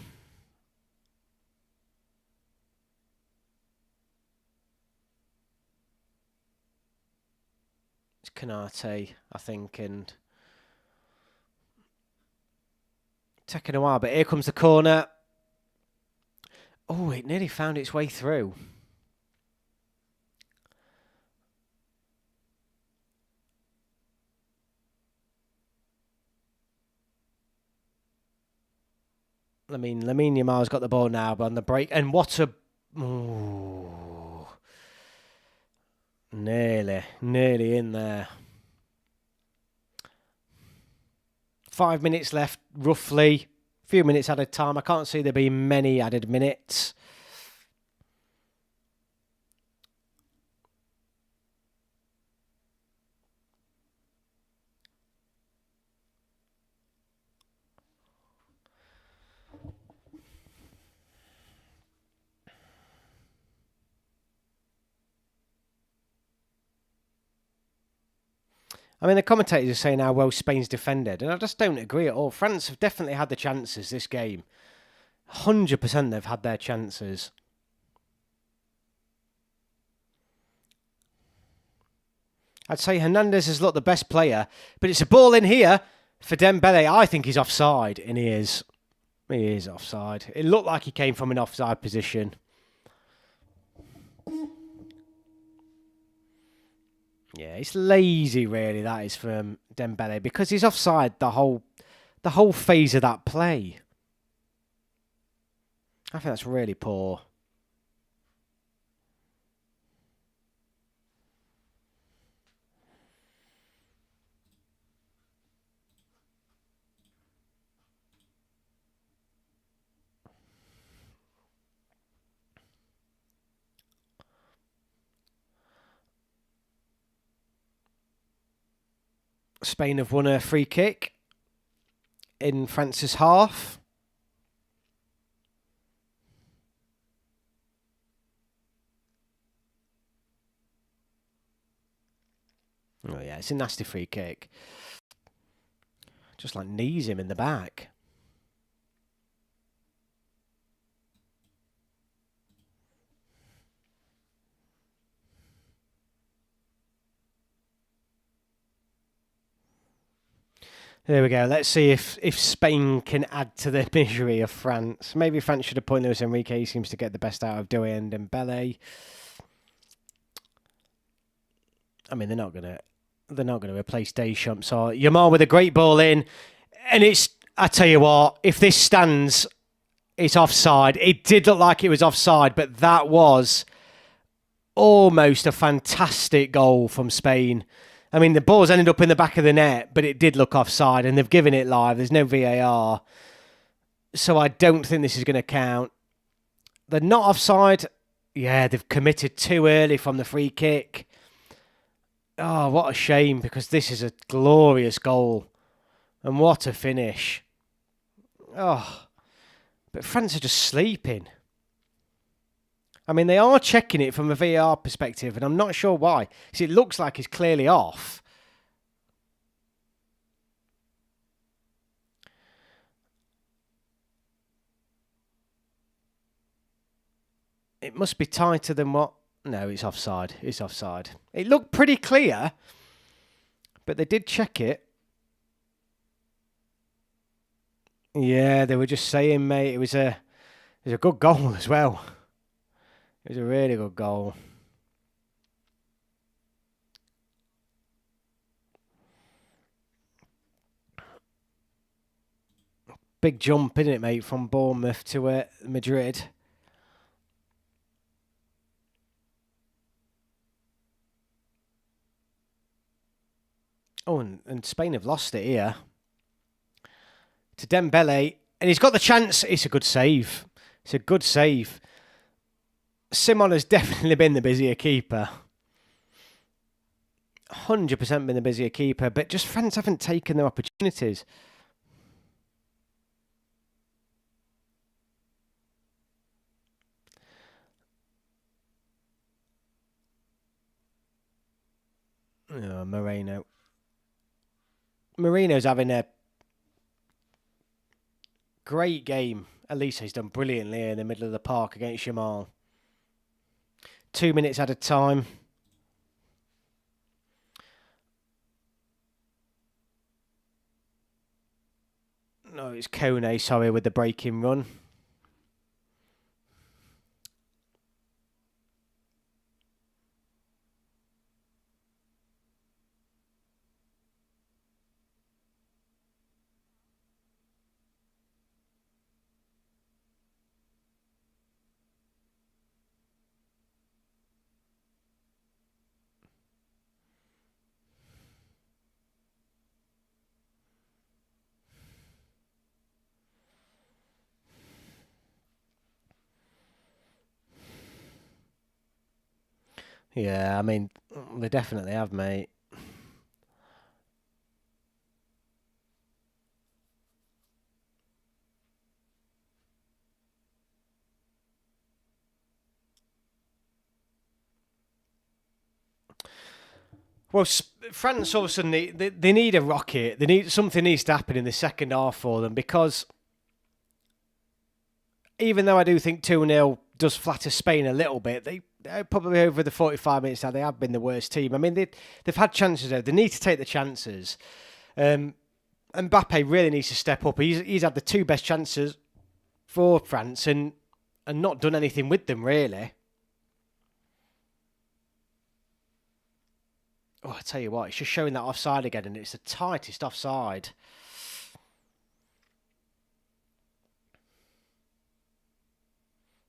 It's Canate, I think, and taking a while, but here comes the corner. Oh, it nearly found its way through. Lamine Yamal's got the ball now, but on the break. And what a... Ooh, nearly in there. 5 minutes left, roughly. A few minutes added time. I can't see there being many added minutes. I mean, the commentators are saying how well Spain's defended, and I just don't agree at all. France have definitely had the chances this game. 100% they've had their chances. I'd say Hernandez has looked the best player, but it's a ball in here for Dembele. I think he's offside, and he is. He is offside. It looked like he came from an offside position. Yeah, it's lazy, really, that is, from Dembele, because he's offside the whole phase of that play. I think that's really poor. Spain have won a free kick in France's half. Oh yeah, it's a nasty free kick. Just like knees him in the back. There we go. Let's see if Spain can add to the misery of France. Maybe France should appoint Luis Enrique. He seems to get the best out of Doué and Dembele. I mean, they're not gonna replace Deschamps. So Yamal with a great ball in, and it's. I tell you what, if this stands, it's offside. It did look like it was offside, but that was almost a fantastic goal from Spain. I mean, the ball's ended up in the back of the net, but it did look offside, and they've given it live. There's no VAR. So I don't think this is going to count. They're not offside. Yeah, they've committed too early from the free kick. Oh, what a shame, because this is a glorious goal. And what a finish. Oh, but France are just sleeping. I mean, they are checking it from a VAR perspective, and I'm not sure why. See, it looks like it's clearly off. It must be tighter than what... No, it's offside. It's offside. It looked pretty clear, but they did check it. Yeah, they were just saying, mate, it was a good goal as well. It was a really good goal. Big jump, isn't it, mate, from Bournemouth to Madrid. Oh, and Spain have lost it here. To Dembele, and he's got the chance. It's a good save. It's a good save. Simon has definitely been the busier keeper. 100% been the busier keeper, but just France haven't taken their opportunities. Oh, Moreno. Marino's having a great game. Elise's done brilliantly in the middle of the park against Yamal. 2 minutes at a time. No, it's Kone, sorry, with the breaking run. Yeah, I mean, they definitely have, mate. Well, France all of a sudden they need a rocket. They need something needs to happen in the second half for them because even though I do think 2-0 does flatter Spain a little bit, they're probably over the 45 minutes now. They have been the worst team. I mean, they've had chances there. They need to take the chances. Mbappe really needs to step up. He's had the two best chances for France and not done anything with them really. Oh, I tell you what, it's just showing that offside again, and it's the tightest offside.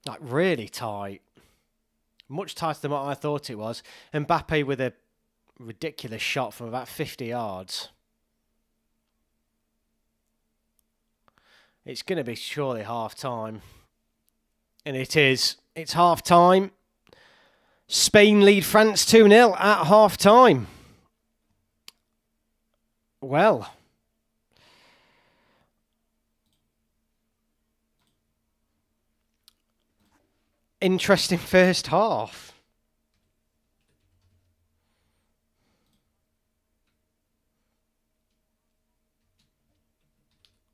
Like really tight. Much tighter than what I thought it was. Mbappe with a ridiculous shot from about 50 yards. It's going to be surely half time. And it is. It's half time. Spain lead France 2-0 at half time. Well, interesting first half.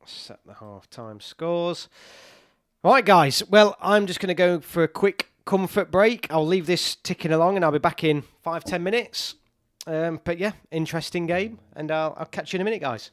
Set the half-time scores. Right, guys. Well, I'm just going to go for a quick comfort break. I'll leave this ticking along and I'll be back in 5-10 minutes. But yeah, interesting game. And I'll catch you in a minute, guys.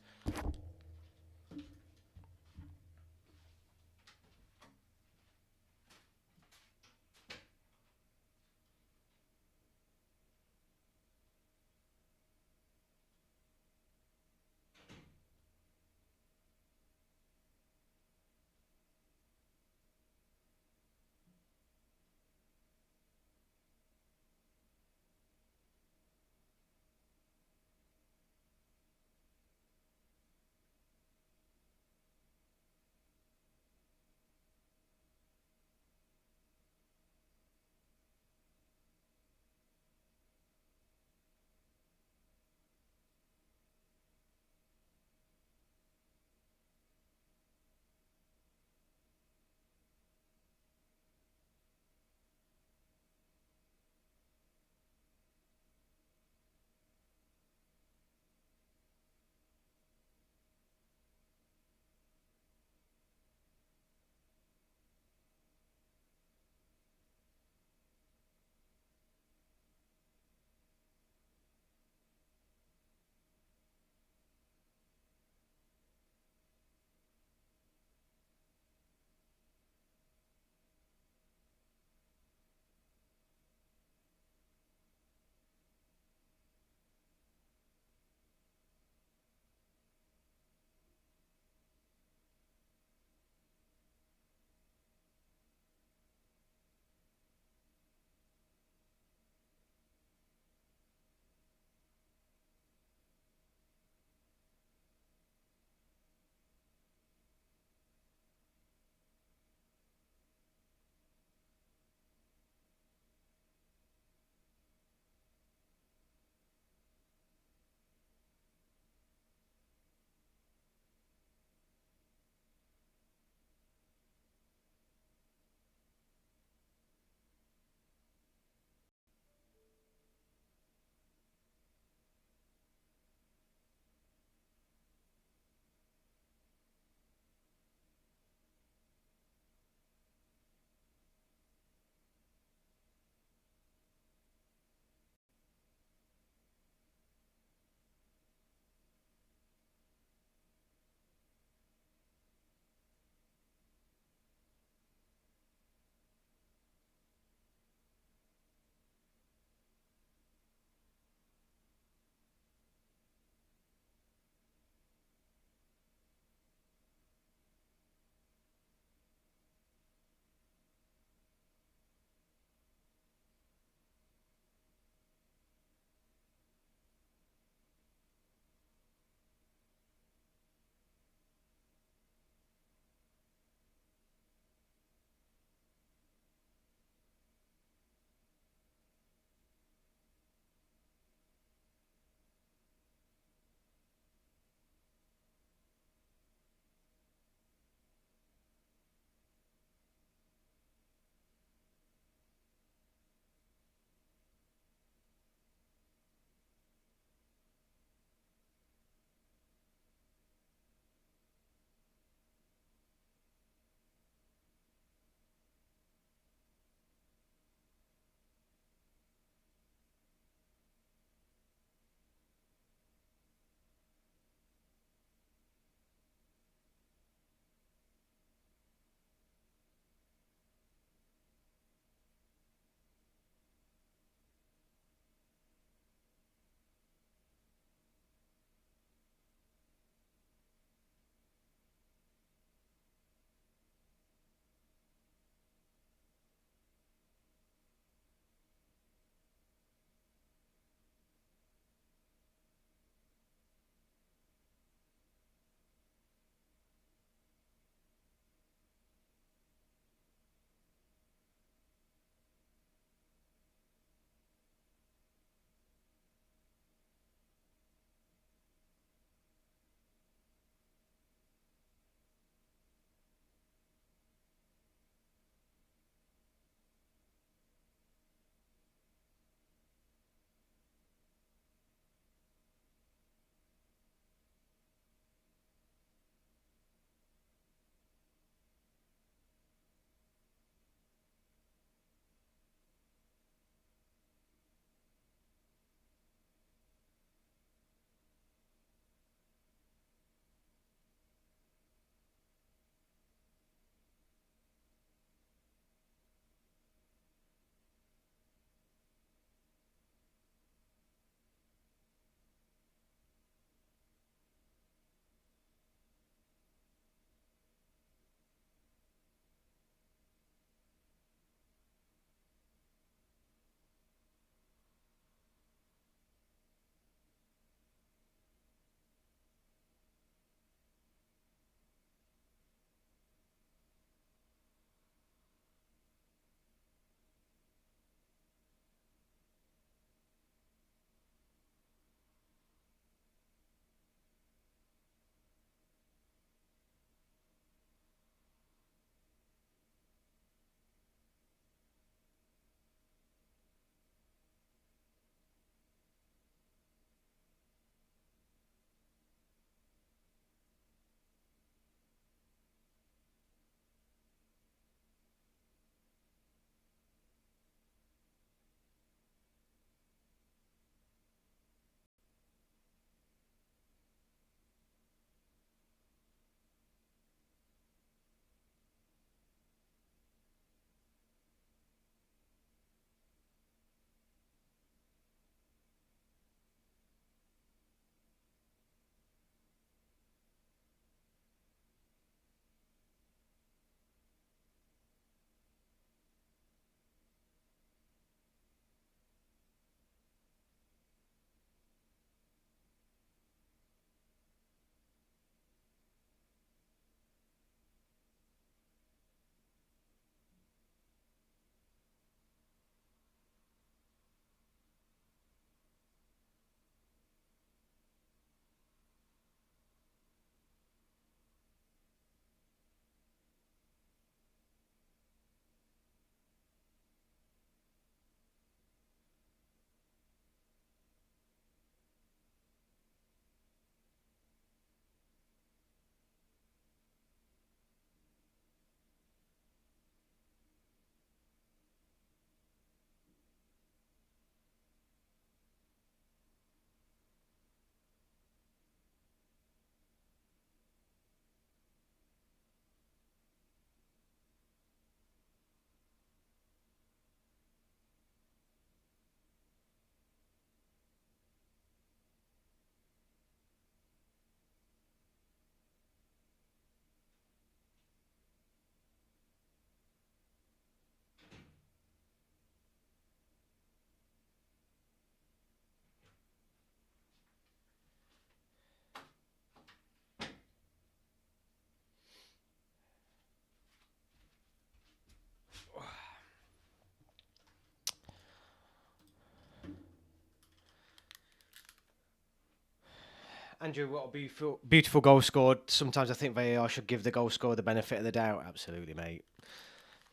Andrew, what a beautiful goal scored. Sometimes I think VAR should give the goal scorer the benefit of the doubt. Absolutely, mate.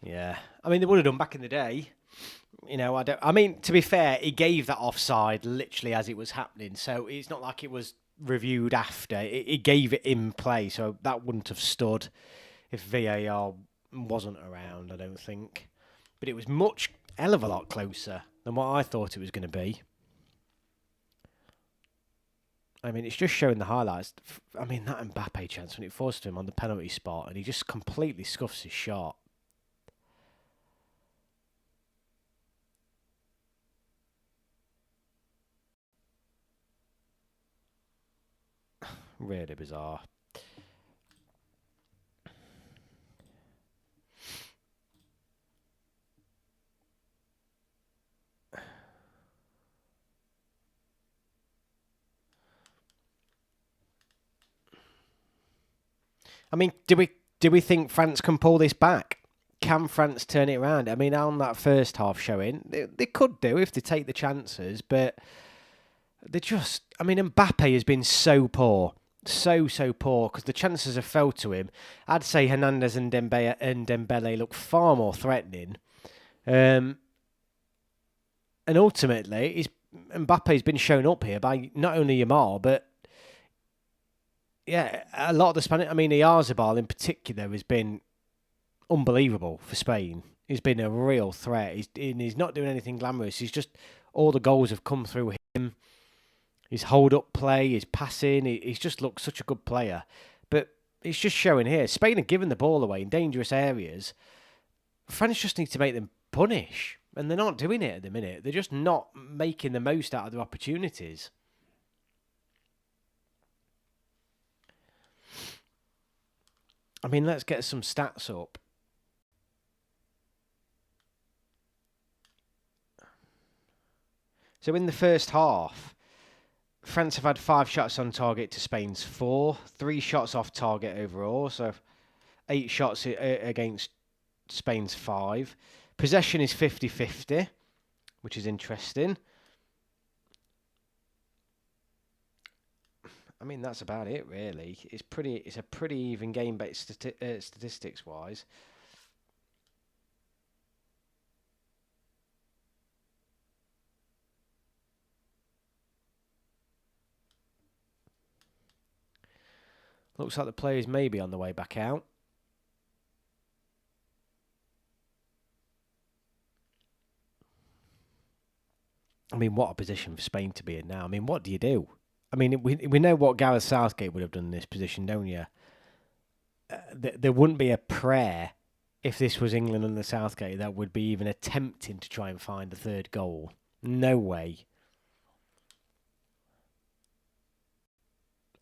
Yeah. I mean, they would have done back in the day. You know, I mean, to be fair, he gave that offside literally as it was happening. So it's not like it was reviewed after. He gave it in play. So that wouldn't have stood if VAR wasn't around, I don't think. But it was hell of a lot closer than what I thought it was going to be. I mean, it's just showing the highlights. I mean, that Mbappe chance when it forced him on the penalty spot and he just completely scuffs his shot. Really bizarre. I mean, do we think France can pull this back? Can France turn it around? I mean, on that first half showing, they could do if they take the chances, but they just. I mean, Mbappe has been so poor, so poor because the chances have fell to him. I'd say Hernandez and Dembele look far more threatening, and ultimately, Mbappe's been shown up here by not only Yamal but yeah, a lot of the Spanish. I mean, Oyarzabal in particular has been unbelievable for Spain. He's been a real threat. He's not doing anything glamorous. He's just all the goals have come through him. His hold up play, his passing. He's just looked such a good player. But it's just showing here. Spain are giving the ball away in dangerous areas. France just need to make them punish, and they're not doing it at the minute. They're just not making the most out of their opportunities. I mean, let's get some stats up. So in the first half, France have had 5 shots on target to Spain's 4, 3 shots off target overall, so 8 shots against Spain's 5. Possession is 50-50, which is interesting. I mean, that's about it, really. It's a pretty even game, based statistics-wise. Looks like the players may be on the way back out. I mean, what a position for Spain to be in now. I mean, what do you do? I mean, we know what Gareth Southgate would have done in this position, don't you? There wouldn't be a prayer if this was England under Southgate that would be even attempting to try and find the third goal. No way.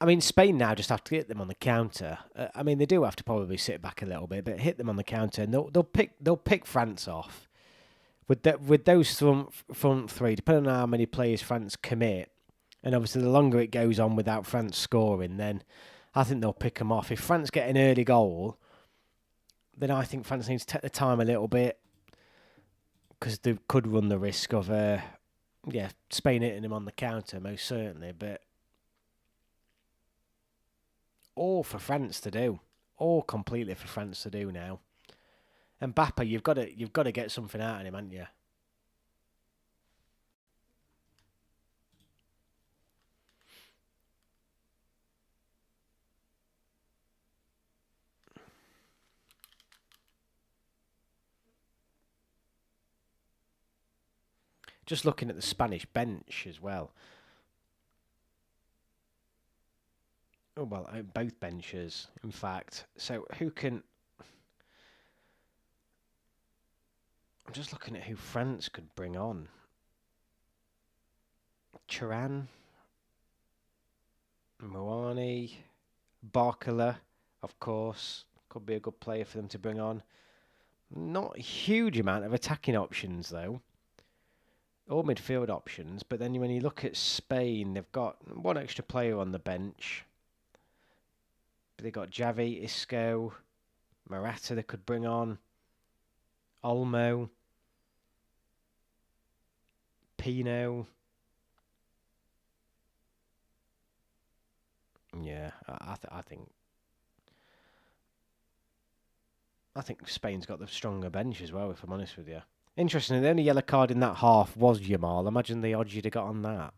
I mean, Spain now just have to hit them on the counter. I mean, they do have to probably sit back a little bit, but hit them on the counter, and they'll pick France off with those front three. Depending on how many players France commit, and obviously the longer it goes on without France scoring, then I think they'll pick them off. If France get an early goal, then I think France needs to take the time a little bit because they could run the risk of Spain hitting them on the counter most certainly, but. All for France to do. All completely for France to do now. And Mbappe, you've got to get something out of him, haven't you? Just looking at the Spanish bench as well. Oh, well, both benches, in fact. So who can... I'm just looking at who France could bring on. Turan, Moani, Barcola, of course. Could be a good player for them to bring on. Not a huge amount of attacking options, though. Or midfield options. But then when you look at Spain, they've got one extra player on the bench. But they've got Javi, Isco, Morata they could bring on. Olmo. Pino. Yeah, I think Spain's got the stronger bench as well, if I'm honest with you. Interestingly, the only yellow card in that half was Yamal. Imagine the odds you'd have got on that.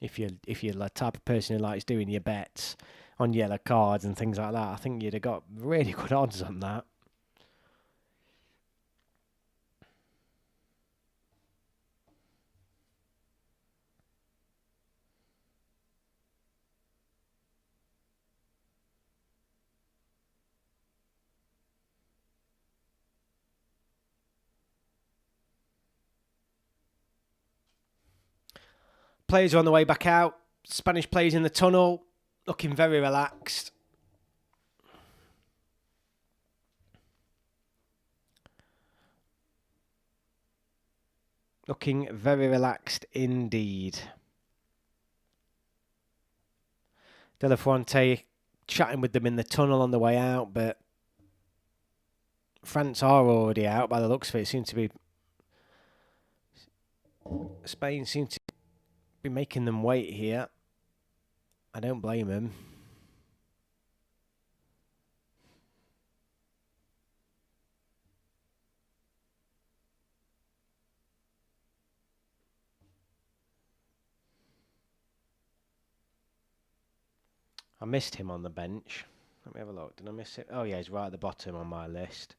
If you're the type of person who likes doing your bets on yellow cards and things like that, I think you'd have got really good odds on that. Players are on the way back out. Spanish players in the tunnel, looking very relaxed. Looking very relaxed indeed. De La Fuente chatting with them in the tunnel on the way out, but France are already out by the looks of it. Spain seem to be making them wait here. I don't blame them. I missed him on the bench. Let me have a look. Did I miss it? Oh yeah, he's right at the bottom on my list.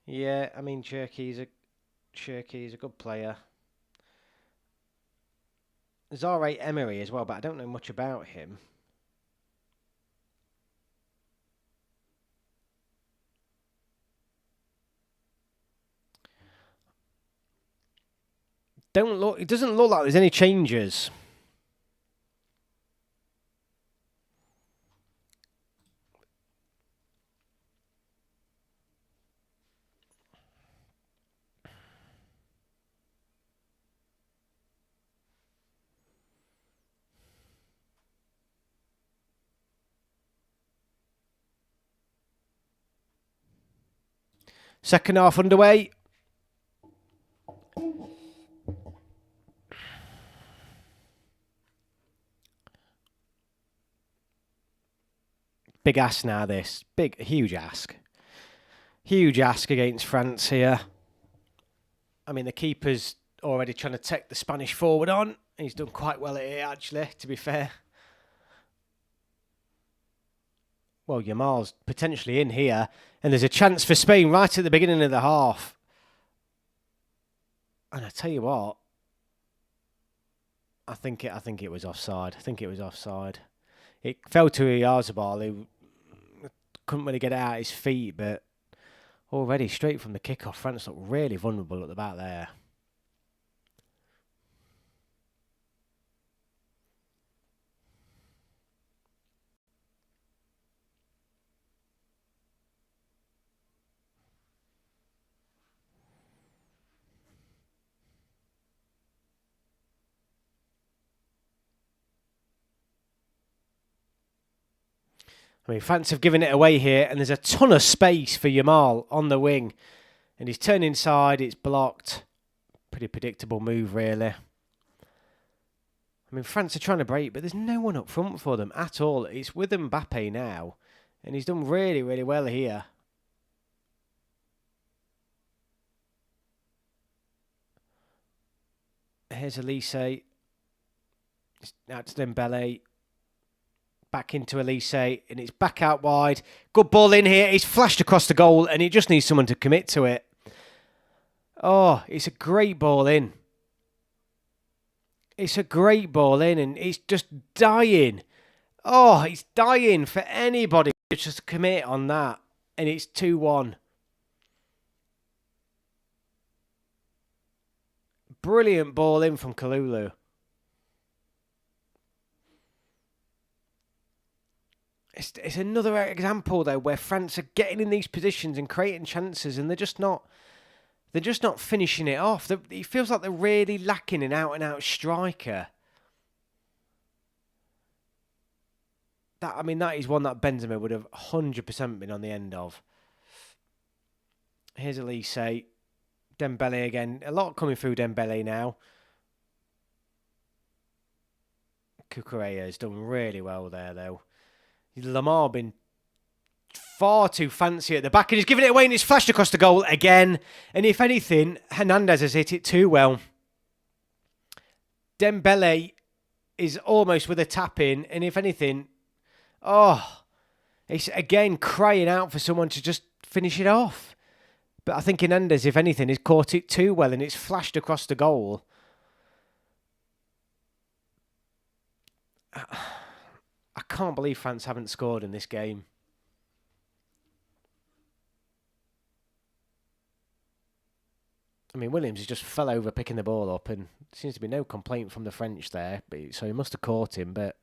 Yeah, I mean Cherky's a good player. Zare Emery as well, but I don't know much about him. It doesn't look like there's any changes. Second half underway. Big ask now, this. Huge ask. Huge ask against France here. I mean, the keeper's already trying to take the Spanish forward on. He's done quite well at it, actually, to be fair. Well, Yamal's potentially in here, and there's a chance for Spain right at the beginning of the half. And I tell you what, I think it was offside. It fell to Oyarzabal, who couldn't really get it out his feet, but already straight from the kickoff, France looked really vulnerable at the back there. I mean, France have given it away here, and there's a ton of space for Yamal on the wing. And he's turned inside, it's blocked. Pretty predictable move, really. I mean, France are trying to break, but there's no one up front for them at all. It's with Mbappe now, and he's done really, really well here. Here's Elise. Now it's Dembele. Back into Elise, and it's back out wide. Good ball in here. It's flashed across the goal, and it just needs someone to commit to it. Oh, it's a great ball in. It's a great ball in, and it's just dying. Oh, it's dying for anybody to just commit on that. And it's 2-1. Brilliant ball in from Kalulu. It's another example, though, where France are getting in these positions and creating chances, and they're just not finishing it off. It feels like they're really lacking an out-and-out striker. That is one that Benzema would have 100% been on the end of. Here's Elise. Dembele again. A lot coming through Dembele now. Cucurella has done really well there, though. Lamar been far too fancy at the back, and he's given it away, and it's flashed across the goal again. And if anything, Hernandez has hit it too well. Dembele is almost with a tap in, and if anything, it's again crying out for someone to just finish it off. But I think Hernandez, if anything, has caught it too well, and it's flashed across the goal. I can't believe France haven't scored in this game. I mean, Williams has just fell over picking the ball up, and there seems to be no complaint from the French there. So he must have caught him, but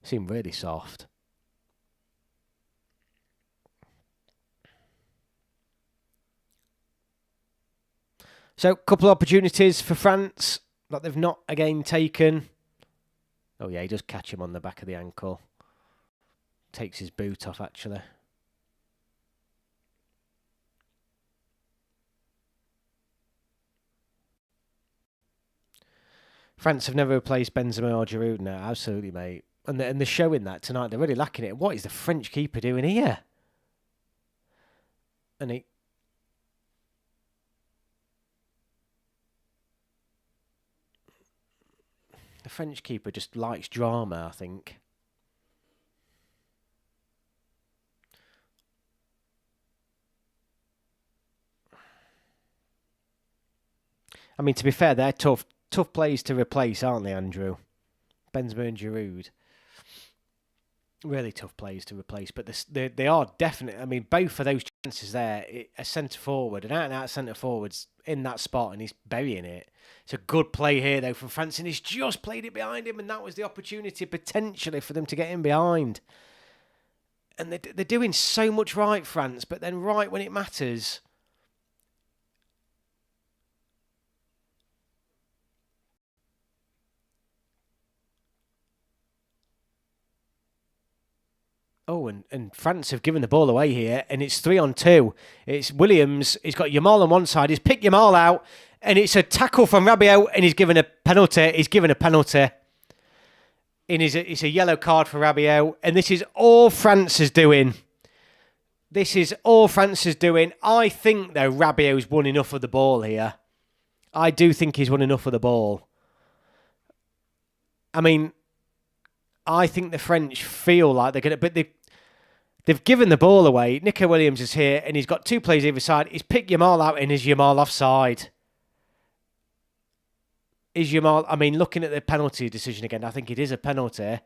it seemed really soft. So, a couple of opportunities for France that they've not again taken. Oh yeah, he does catch him on the back of the ankle. Takes his boot off, actually. France have never replaced Benzema or Giroud now. Absolutely, mate. And they're showing that tonight. They're really lacking it. What is the French keeper doing here? And the French keeper just likes drama, I think. I mean, to be fair, they're tough players to replace, aren't they, Andrew? Benzema and Giroud. Really tough players to replace, but they are definitely. I mean, both of those chances there, a centre forward, an out-and-out centre forward's in that spot, and he's burying it. It's a good play here, though, from France, and he's just played it behind him, and that was the opportunity potentially for them to get in behind. And they're doing so much right, France, but then right when it matters. Oh, and France have given the ball away here, and it's 3-on-2. It's Williams. He's got Yamal on one side. He's picked Yamal out, and it's a tackle from Rabiot, and he's given a penalty. He's given a penalty. It's a yellow card for Rabiot, and this is all France is doing. This is all France is doing. I think, though, Rabiot's won enough of the ball here. I do think he's won enough of the ball. I mean, I think the French feel like they're going to... But they've given the ball away. Nico Williams is here, and he's got two players either side. He's picked Yamal out, and is Yamal offside? Is Yamal... I mean, looking at the penalty decision again, I think it is a penalty.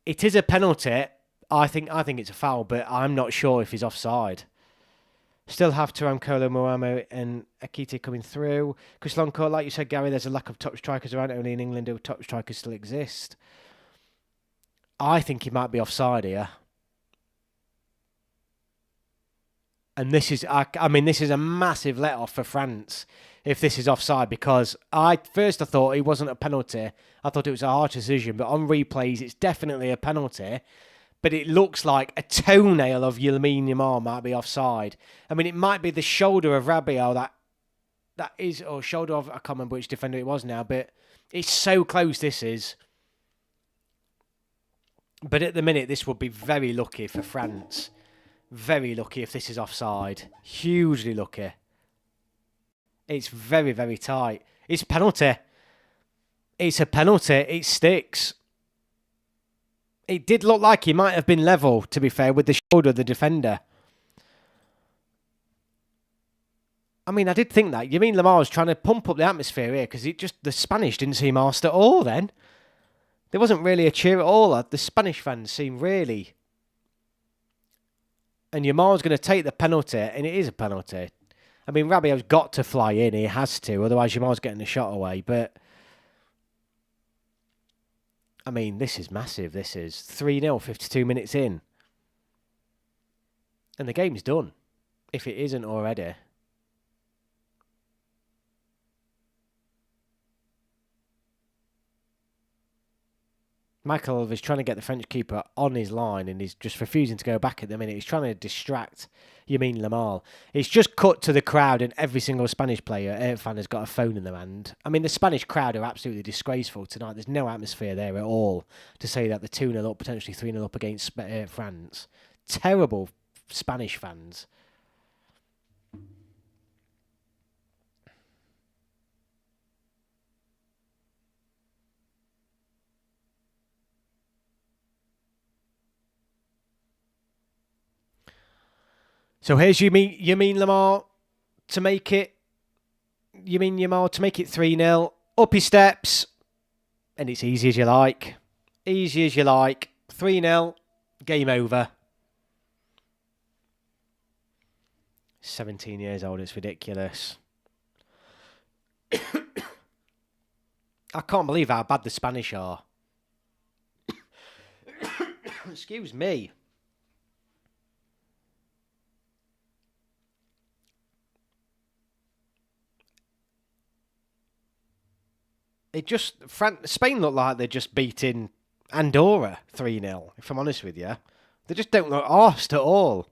It is a penalty. I think it's a foul, but I'm not sure if he's offside. Still have Turam, Kolo, Moamo and Akite coming through. Krislanko, like you said, Gary, there's a lack of top strikers around. Only in England do top strikers still exist. I think he might be offside here. And this is, I mean, this is a massive let-off for France if this is offside, because I thought it wasn't a penalty. I thought it was a harsh decision, but on replays, it's definitely a penalty. But it looks like a toenail of Lamine Yamal might be offside. I mean, it might be the shoulder of Rabiot that is, or shoulder of, I can't remember which defender it was now, but it's so close, this is. But at the minute, this would be very lucky for France. Very lucky if this is offside. Hugely lucky. It's very, very tight. It's a penalty. It's a penalty. It sticks. It did look like he might have been level, to be fair, with the shoulder of the defender. I mean, I did think that. You mean Lamar was trying to pump up the atmosphere here, because the Spanish didn't seem arsed at all then. There wasn't really a cheer at all. The Spanish fans seemed really... And Yamal's going to take the penalty, and it is a penalty. I mean, Rabiot's got to fly in. He has to, otherwise Yamal's getting the shot away. But, I mean, this is massive. This is 3-0, 52 minutes in. And the game's done, if it isn't already. Michael is trying to get the French keeper on his line and he's just refusing to go back at the minute. He's trying to distract Yamin Lamar. It's just cut to the crowd and every single Spanish player, fan has got a phone in their hand. I mean, the Spanish crowd are absolutely disgraceful tonight. There's no atmosphere there at all to say that they're 2-0 up, potentially 3-0 up against France. Terrible Spanish fans. So here's Yamin Lamar to make it. Yamin Lamar to make it 3-0. Up he steps, and it's easy as you like. Easy as you like. 3-0. Game over. 17 years old. It's ridiculous. I can't believe how bad the Spanish are. Excuse me. Spain look like they're just beating Andorra 3-0, if I'm honest with you. They just don't look arsed at all.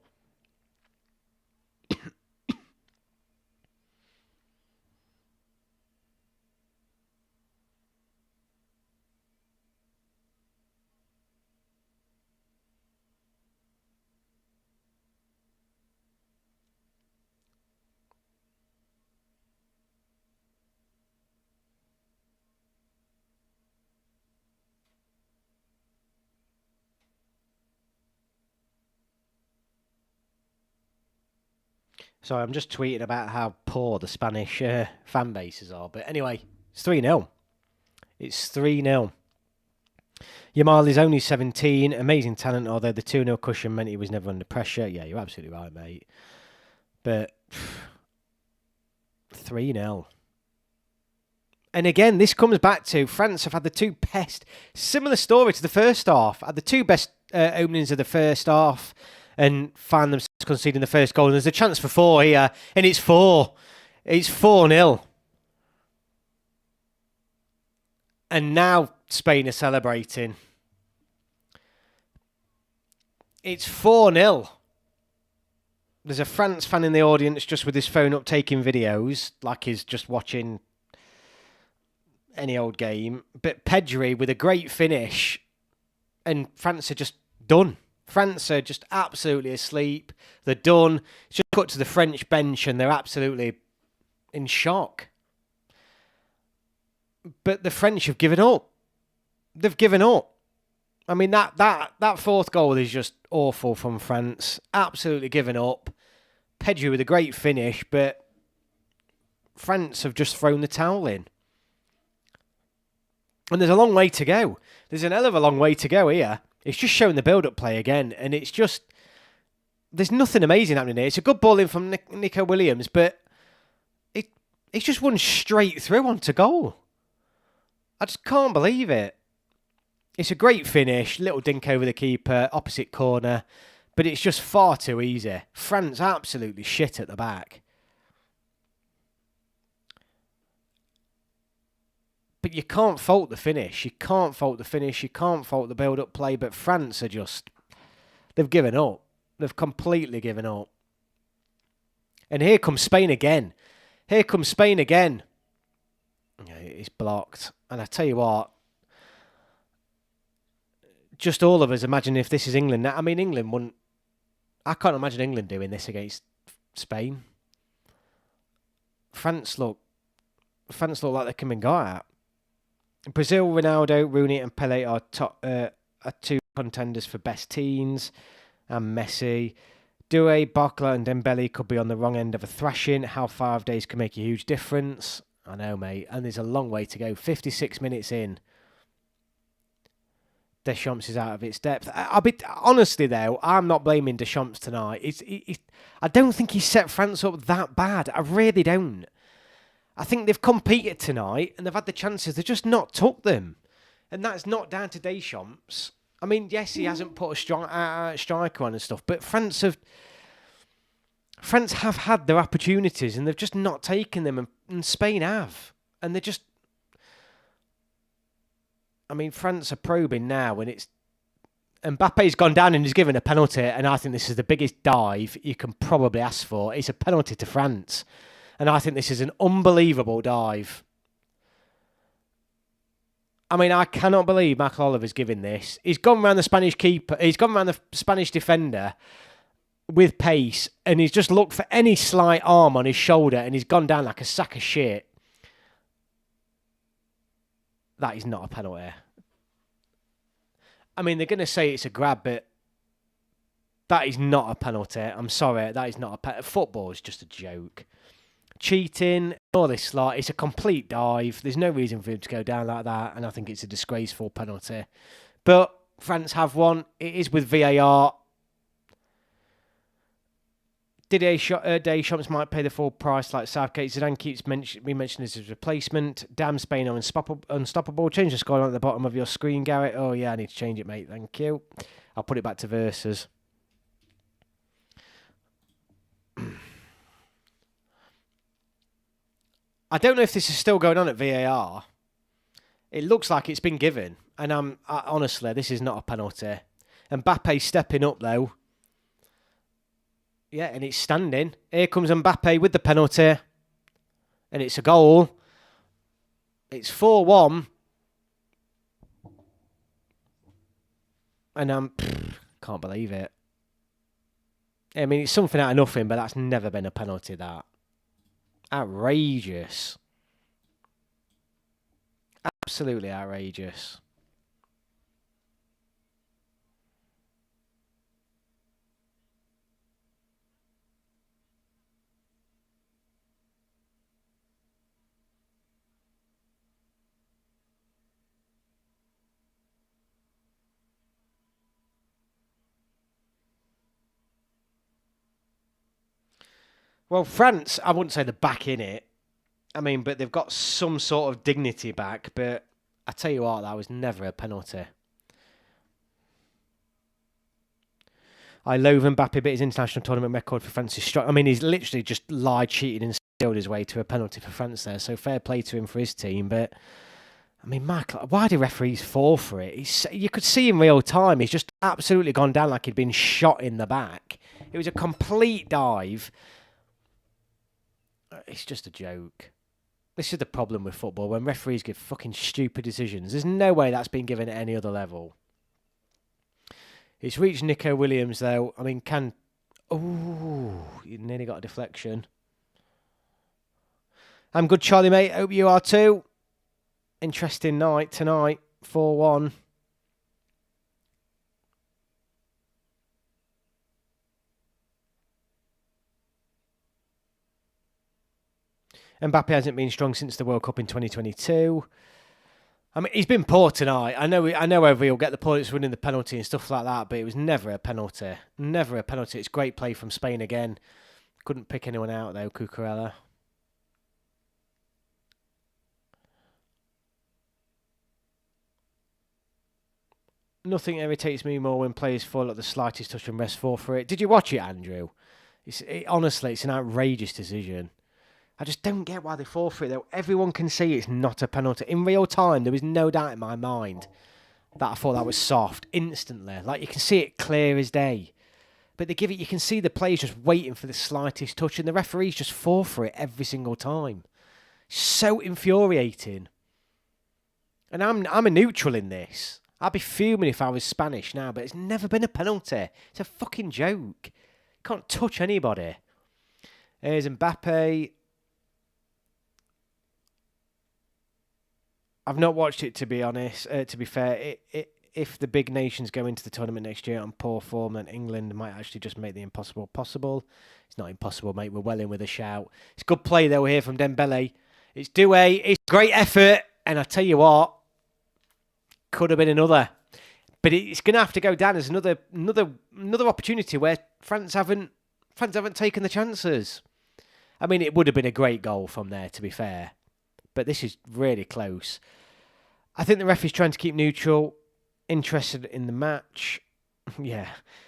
Sorry, I'm just tweeting about how poor the Spanish fan bases are. But anyway, it's 3-0. It's 3-0. Yamal is only 17. Amazing talent, although the 2-0 cushion meant he was never under pressure. Yeah, you're absolutely right, mate. But 3-0. And again, this comes back to France have had the two best, similar story to the first half, had the two best openings of the first half and find themselves conceding the first goal. And there's a chance for 4 here, and it's 4. It's 4-0. And now Spain are celebrating. It's 4-0. There's a France fan in the audience just with his phone up taking videos, like he's just watching any old game. But Pedri with a great finish, and France are just done. France are just absolutely asleep. They're done. It's just cut to the French bench and they're absolutely in shock. But the French have given up. They've given up. I mean, that fourth goal is just awful from France. Absolutely given up. Pedri with a great finish, but France have just thrown the towel in. And there's a long way to go. There's an hell of a long way to go here. It's just showing the build-up play again, and it's just... There's nothing amazing happening here. It's a good ball in from Nico Williams, but it's just run straight through onto goal. I just can't believe it. It's a great finish, little dink over the keeper, opposite corner, but it's just far too easy. France absolutely shit at the back. But you can't fault the finish. You can't fault the finish. You can't fault the build-up play. But France are just... They've given up. They've completely given up. And here comes Spain again. Here comes Spain again. Yeah, it's blocked. And I tell you what, just all of us imagine if this is England. I mean, England wouldn't... I can't imagine England doing this against Spain. France look like they can be got at. Brazil, Ronaldo, Rooney and Pele are two contenders for best teens. And Messi. Doué, Barcola and Dembele could be on the wrong end of a thrashing. How 5 days can make a huge difference. I know, mate. And there's a long way to go. 56 minutes in. Deschamps is out of its depth. Honestly, though, I'm not blaming Deschamps tonight. I don't think he set France up that bad. I really don't. I think they've competed tonight and they've had the chances. They've just not took them. And that's not down to Deschamps. I mean, yes, he hasn't put a strong striker on and stuff, but France have had their opportunities and they've just not taken them, and Spain have. And they're just... I mean, France are probing now, and Mbappe's gone down and he's given a penalty, and I think this is the biggest dive you can probably ask for. It's a penalty to France, and I think this is an unbelievable dive. I mean, I cannot believe Michael Oliver's giving this. He's gone around the Spanish keeper. He's gone around the Spanish defender with pace, and he's just looked for any slight arm on his shoulder, and he's gone down like a sack of shit. That is not a penalty. I mean, they're going to say it's a grab, but that is not a penalty. I'm sorry, that is not a penalty. Football is just a joke. Cheating, all this lot, it's a complete dive. There's no reason for him to go down like that, and I think it's a disgraceful penalty. But France have one. It is with VAR. Deschamps might pay the full price like Southgate. Zidane keeps mentioned as his replacement. Damn, Spain are unstoppable. Change the scoreline at the bottom of your screen, Garrett. Oh, yeah, I need to change it, mate. Thank you. I'll put it back to versus. I don't know if this is still going on at VAR. It looks like it's been given. And honestly, this is not a penalty. Mbappe stepping up, though. Yeah, and it's standing. Here comes Mbappe with the penalty. And it's a goal. It's 4-1. And can't believe it. I mean, it's something out of nothing, but that's never been a penalty, that. Outrageous. Absolutely outrageous. Well, France, I wouldn't say they're back in it. I mean, but they've got some sort of dignity back. But I tell you what, that was never a penalty. I loathe Mbappe, but his international tournament record for France is strong. I mean, he's literally just lied, cheated, and stealed his way to a penalty for France there. So fair play to him for his team. But, I mean, Michael, why do referees fall for it? You could see in real time, he's just absolutely gone down like he'd been shot in the back. It was a complete dive. It's just a joke. This is the problem with football. When referees give fucking stupid decisions, there's no way that's been given at any other level. It's reached Nico Williams, though. I mean, Oh, you nearly got a deflection. I'm good, Charlie, mate. Hope you are too. Interesting night tonight. 4-1. Mbappe hasn't been strong since the World Cup in 2022. I mean, he's been poor tonight. I know whether he'll get the points winning the penalty and stuff like that, but it was never a penalty. Never a penalty. It's great play from Spain again. Couldn't pick anyone out, though, Cucurella. Nothing irritates me more when players fall at the slightest touch and rest for it. Did you watch it, Andrew? Honestly, it's an outrageous decision. I just don't get why they fall for it, though. Everyone can see it's not a penalty. In real time, there was no doubt in my mind that I thought that was soft instantly. Like, you can see it clear as day. But they give it, you can see the players just waiting for the slightest touch, and the referees just fall for it every single time. So infuriating. And I'm a neutral in this. I'd be fuming if I was Spanish now, but it's never been a penalty. It's a fucking joke. You can't touch anybody. Here's Mbappe. I've not watched it, to be honest. To be fair, if the big nations go into the tournament next year on poor form, then England might actually just make the impossible possible. It's not impossible, mate. We're well in with a shout. It's good play, though, here from Dembele. It's Doué. It's great effort. And I tell you what, could have been another. But it's going to have to go down as another opportunity where France haven't taken the chances. I mean, it would have been a great goal from there, to be fair. But this is really close. I think the ref is trying to keep neutral, interested in the match. Yeah,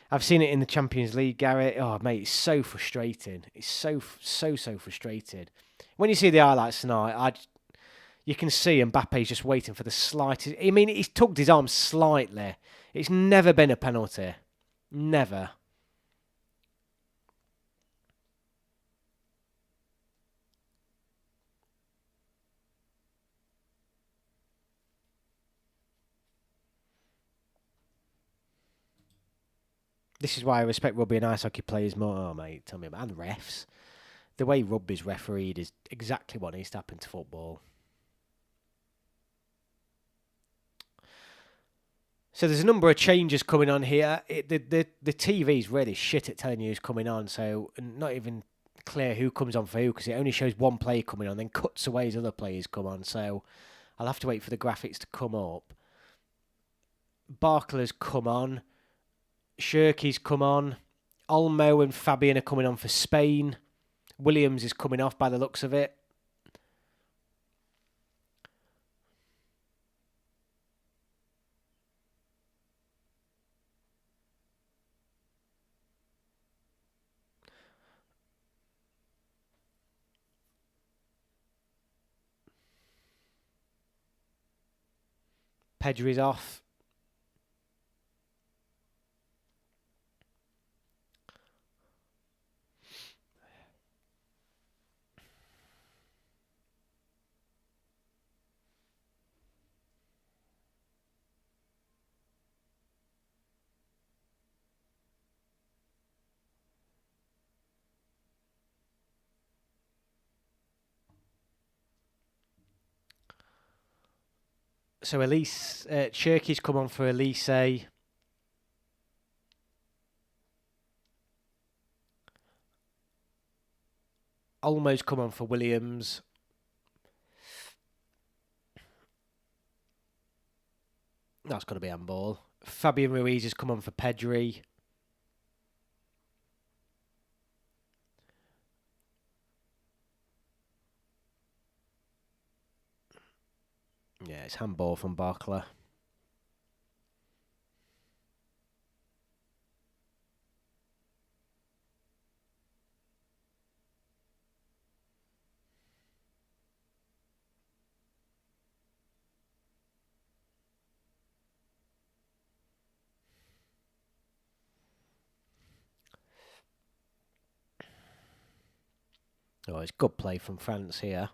I've seen it in the Champions League, Garrett. Oh, mate, it's so frustrating. It's so frustrated. When you see the highlights tonight, You can see Mbappe's just waiting for the slightest. I mean, he's tugged his arm slightly. It's never been a penalty. Never. This is why I respect rugby and ice hockey players more. Oh, mate, tell me about and refs. The way rugby's refereed is exactly what needs to happen to football. So there's a number of changes coming on here. The TV's really shit at telling you who's coming on, so not even clear who comes on for who, because it only shows one player coming on, then cuts away as other players come on. So I'll have to wait for the graphics to come up. Barkla's come on. Shirky's come on. Olmo and Fabian are coming on for Spain. Williams is coming off by the looks of it. Pedri's off. So Elise, Shirky's come on for Elise. Olmo's come on for Williams. That's got to be handball. Fabian Ruiz has come on for Pedri. Yeah, it's handball from Barkla. Oh, it's good play from France here.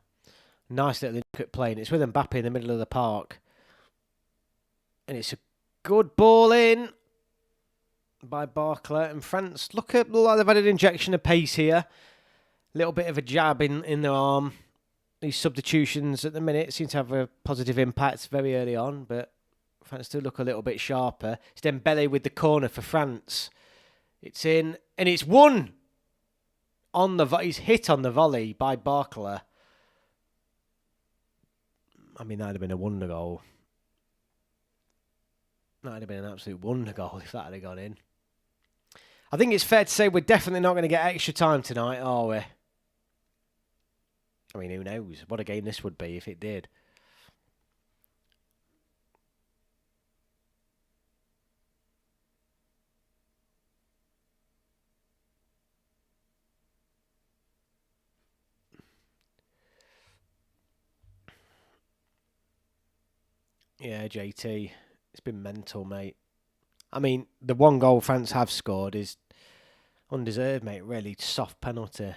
Nice little intricate play, and it's with Mbappe in the middle of the park. And it's a good ball in by Barkla. And France look like they've had an injection of pace here. A little bit of a jab in their arm. These substitutions at the minute seem to have a positive impact very early on, but France still look a little bit sharper. It's Dembele with the corner for France. It's in, and it's won! He's hit on the volley by Barkla. I mean, that'd have been a wonder goal. That'd have been an absolute wonder goal if that had gone in. I think it's fair to say we're definitely not going to get extra time tonight, are we? I mean, who knows what a game this would be if it did. Yeah, JT. It's been mental, mate. I mean, the one goal France have scored is undeserved, mate. Really soft penalty.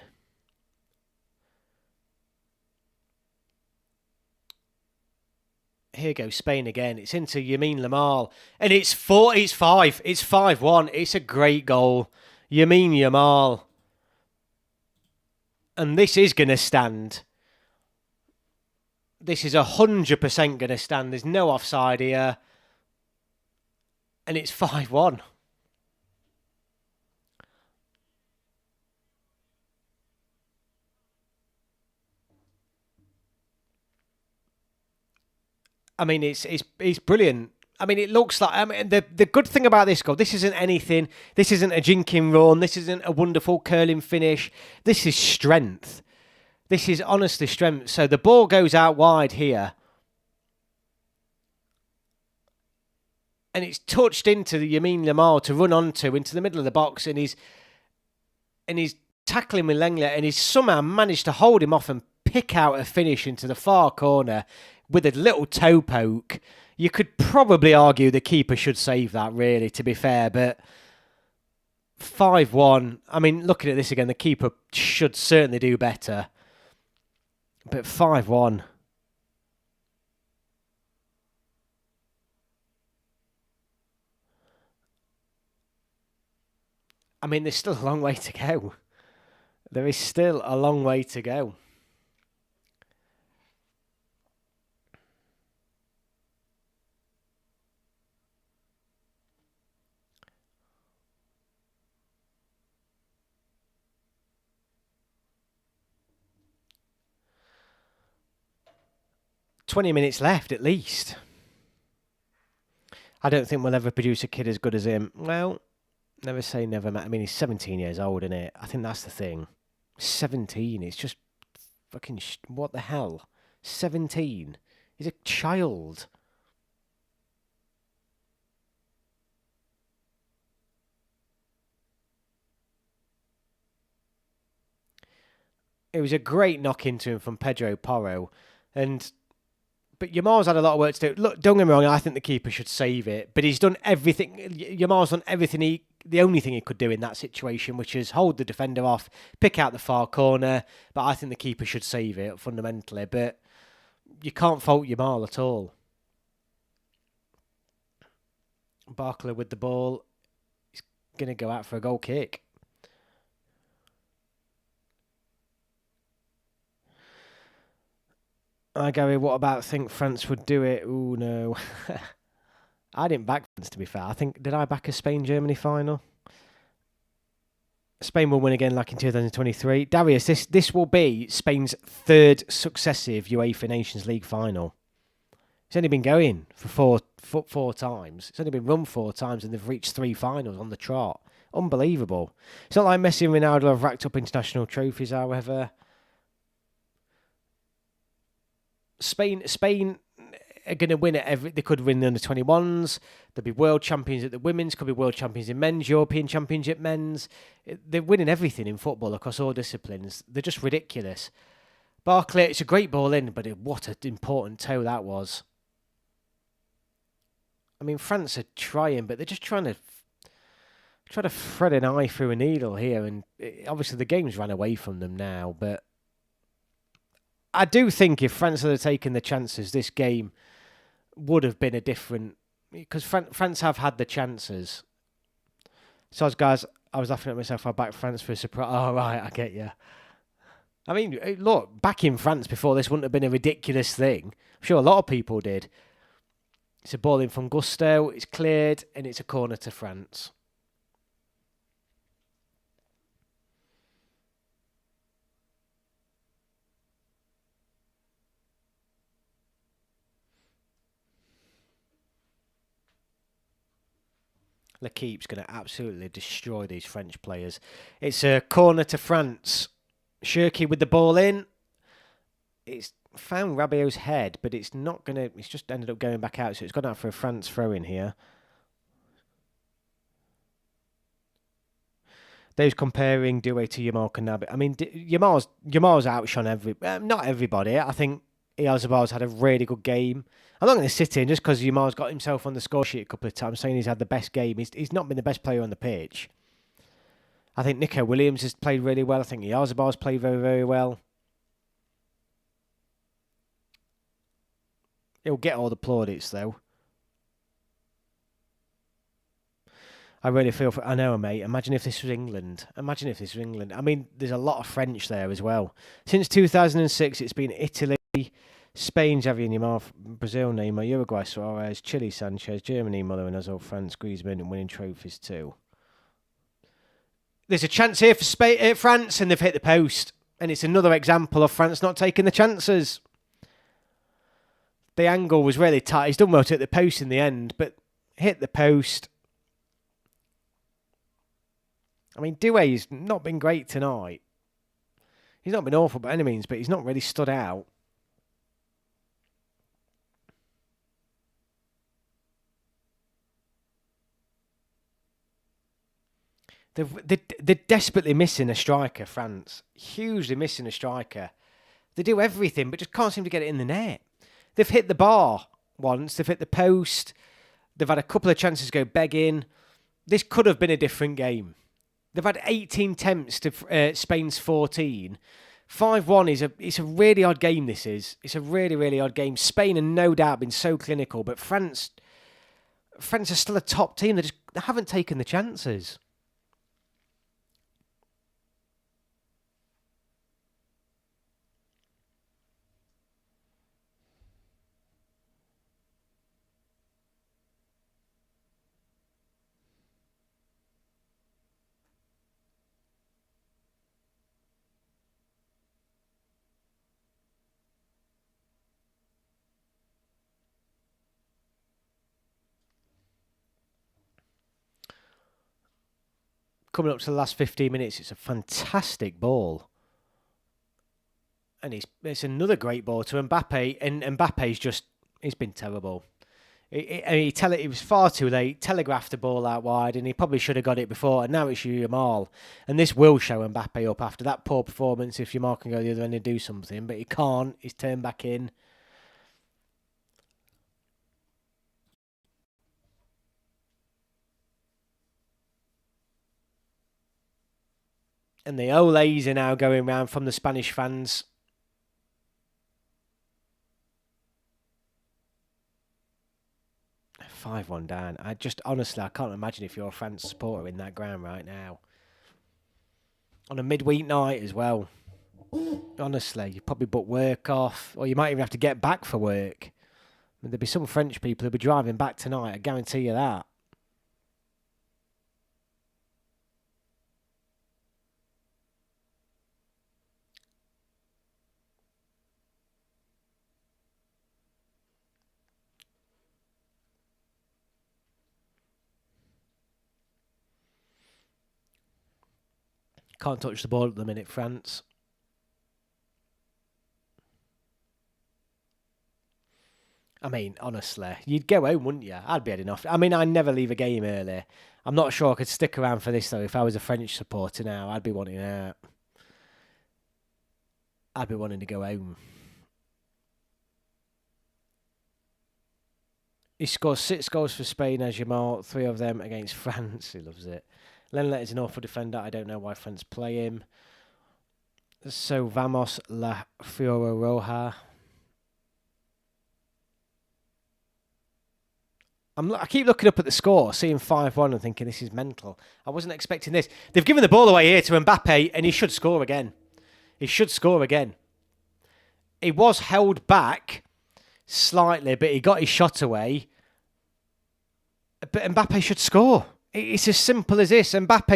Here goes Spain again. It's into Yamin Lamal. And it's 5. It's 5-1. It's a great goal. Yamin Yamal. And this is going to stand. This is 100% going to stand. There's no offside here. And it's 5-1. I mean, it's brilliant. I mean, it looks like... I mean, the good thing about this goal, this isn't anything. This isn't a jinking run. This isn't a wonderful curling finish. This is strength. This is honestly strength. So the ball goes out wide here. And it's touched into the Yamin Lamal to run onto into the middle of the box, and he's tackling with Lenglet, and he's somehow managed to hold him off and pick out a finish into the far corner with a little toe poke. You could probably argue the keeper should save that, really, to be fair, but 5-1. I mean, looking at this again, the keeper should certainly do better. But 5-1. I mean, there's still a long way to go. There is still a long way to go. "20 minutes left, at least. I don't think we'll ever produce a kid as good as him." Well, never say never. I mean, he's 17 years old, isn't it? I think that's the thing. 17. It's just fucking... what the hell? 17. He's a child. It was a great knock into him from Pedro Porro. But Yamal's had a lot of work to do. Look, don't get me wrong, I think the keeper should save it. But he's done everything. Yamal's done everything the only thing he could do in that situation, which is hold the defender off, pick out the far corner. But I think the keeper should save it, fundamentally. But you can't fault Yamal at all. Barkley with the ball. He's going to go out for a goal kick. Hi Gary, what about think France would do it? Oh no. I didn't back France, to be fair. Did I back a Spain-Germany final? Spain will win again like in 2023. Darius, this will be Spain's third successive UEFA Nations League final. It's only been going for four times. It's only been run 4 times and they've reached 3 finals on the trot. Unbelievable. It's not like Messi and Ronaldo have racked up international trophies, however. Spain are going to win it. They could win the under-21s. They'll be world champions at the women's. Could be world champions in men's. European Championship men's. They're winning everything in football across all disciplines. They're just ridiculous. Barkley, it's a great ball in, but what an important toe that was. I mean, France are trying, but they're just trying to thread an eye through a needle here. And obviously the game's ran away from them now, but I do think if France had taken the chances, this game would have been a different... because France have had the chances. So, guys, I was laughing at myself. I backed France for a surprise. Oh, right, I get you. I mean, look, backing France before this wouldn't have been a ridiculous thing. I'm sure a lot of people did. It's a ball in from Gusto. It's cleared, and it's a corner to France. L'Equipe's going to absolutely destroy these French players. It's a corner to France. Cherki with the ball in. It's found Rabiot's head, but it's not going to... it's just ended up going back out, so it's gone out for a France throw-in here. Those comparing Doué to Yamal Kanabi. I mean, Yamal's outshone not everybody. I think Oyarzabal's had a really good game. I'm not going to sit in just because Yamal's got himself on the score sheet a couple of times saying he's had the best game. He's not been the best player on the pitch. I think Nico Williams has played really well. I think Oyarzabal's played very, very well. He'll get all the plaudits, though. I really feel for... I know, mate. Imagine if this was England. I mean, there's a lot of French there as well. Since 2006, it's been Italy, Spain, Xavi and Yamal, Brazil, Neymar, Uruguay, Suarez, Chile, Sanchez, Germany, Muller and Ozil, France, Griezmann, and winning trophies too. There's a chance here for France, and they've hit the post. And it's another example of France not taking the chances. The angle was really tight. He's done well to hit the post in the end, but hit the post. I mean, Doué's not been great tonight. He's not been awful by any means, but he's not really stood out. They're desperately missing a striker, France. Hugely missing a striker. They do everything, but just can't seem to get it in the net. They've hit the bar once. They've hit the post. They've had a couple of chances to go begging. This could have been a different game. They've had 18 attempts to Spain's 14. 5-1 it's a really odd game, this is. It's a really, really odd game. Spain have no doubt been so clinical, but France are still a top team. They haven't taken the chances. Coming up to the last 15 minutes, it's a fantastic ball. And it's another great ball to Mbappe. And Mbappe's he's been terrible. He was far too late, telegraphed the ball out wide, and he probably should have got it before. And now it's Yamal. And this will show Mbappe up after that poor performance if Yamal can go the other end and do something. But he can't. He's turned back in. And the Olays are now going round from the Spanish fans. "5-1 down." Honestly, I can't imagine if you're a France supporter in that ground right now. On a midweek night as well. Honestly, you probably book work off, or you might even have to get back for work. There'll be some French people who'll be driving back tonight, I guarantee you that. Can't touch the ball at the minute, France. I mean, honestly, you'd go home, wouldn't you? I'd be heading off. I mean, I never leave a game early. I'm not sure I could stick around for this, though. If I was a French supporter now, I'd be wanting out. I'd be wanting to go home. He scores 6 goals for Spain as Yamal, 3 of them against France. He loves it. Lenglet is an awful defender. I don't know why France play him. So, vamos la Fiora Roja. I keep looking up at the score, seeing 5-1 and thinking this is mental. I wasn't expecting this. They've given the ball away here to Mbappe and he should score again. He should score again. He was held back slightly, but he got his shot away. But Mbappe should score. It's as simple as this. Mbappe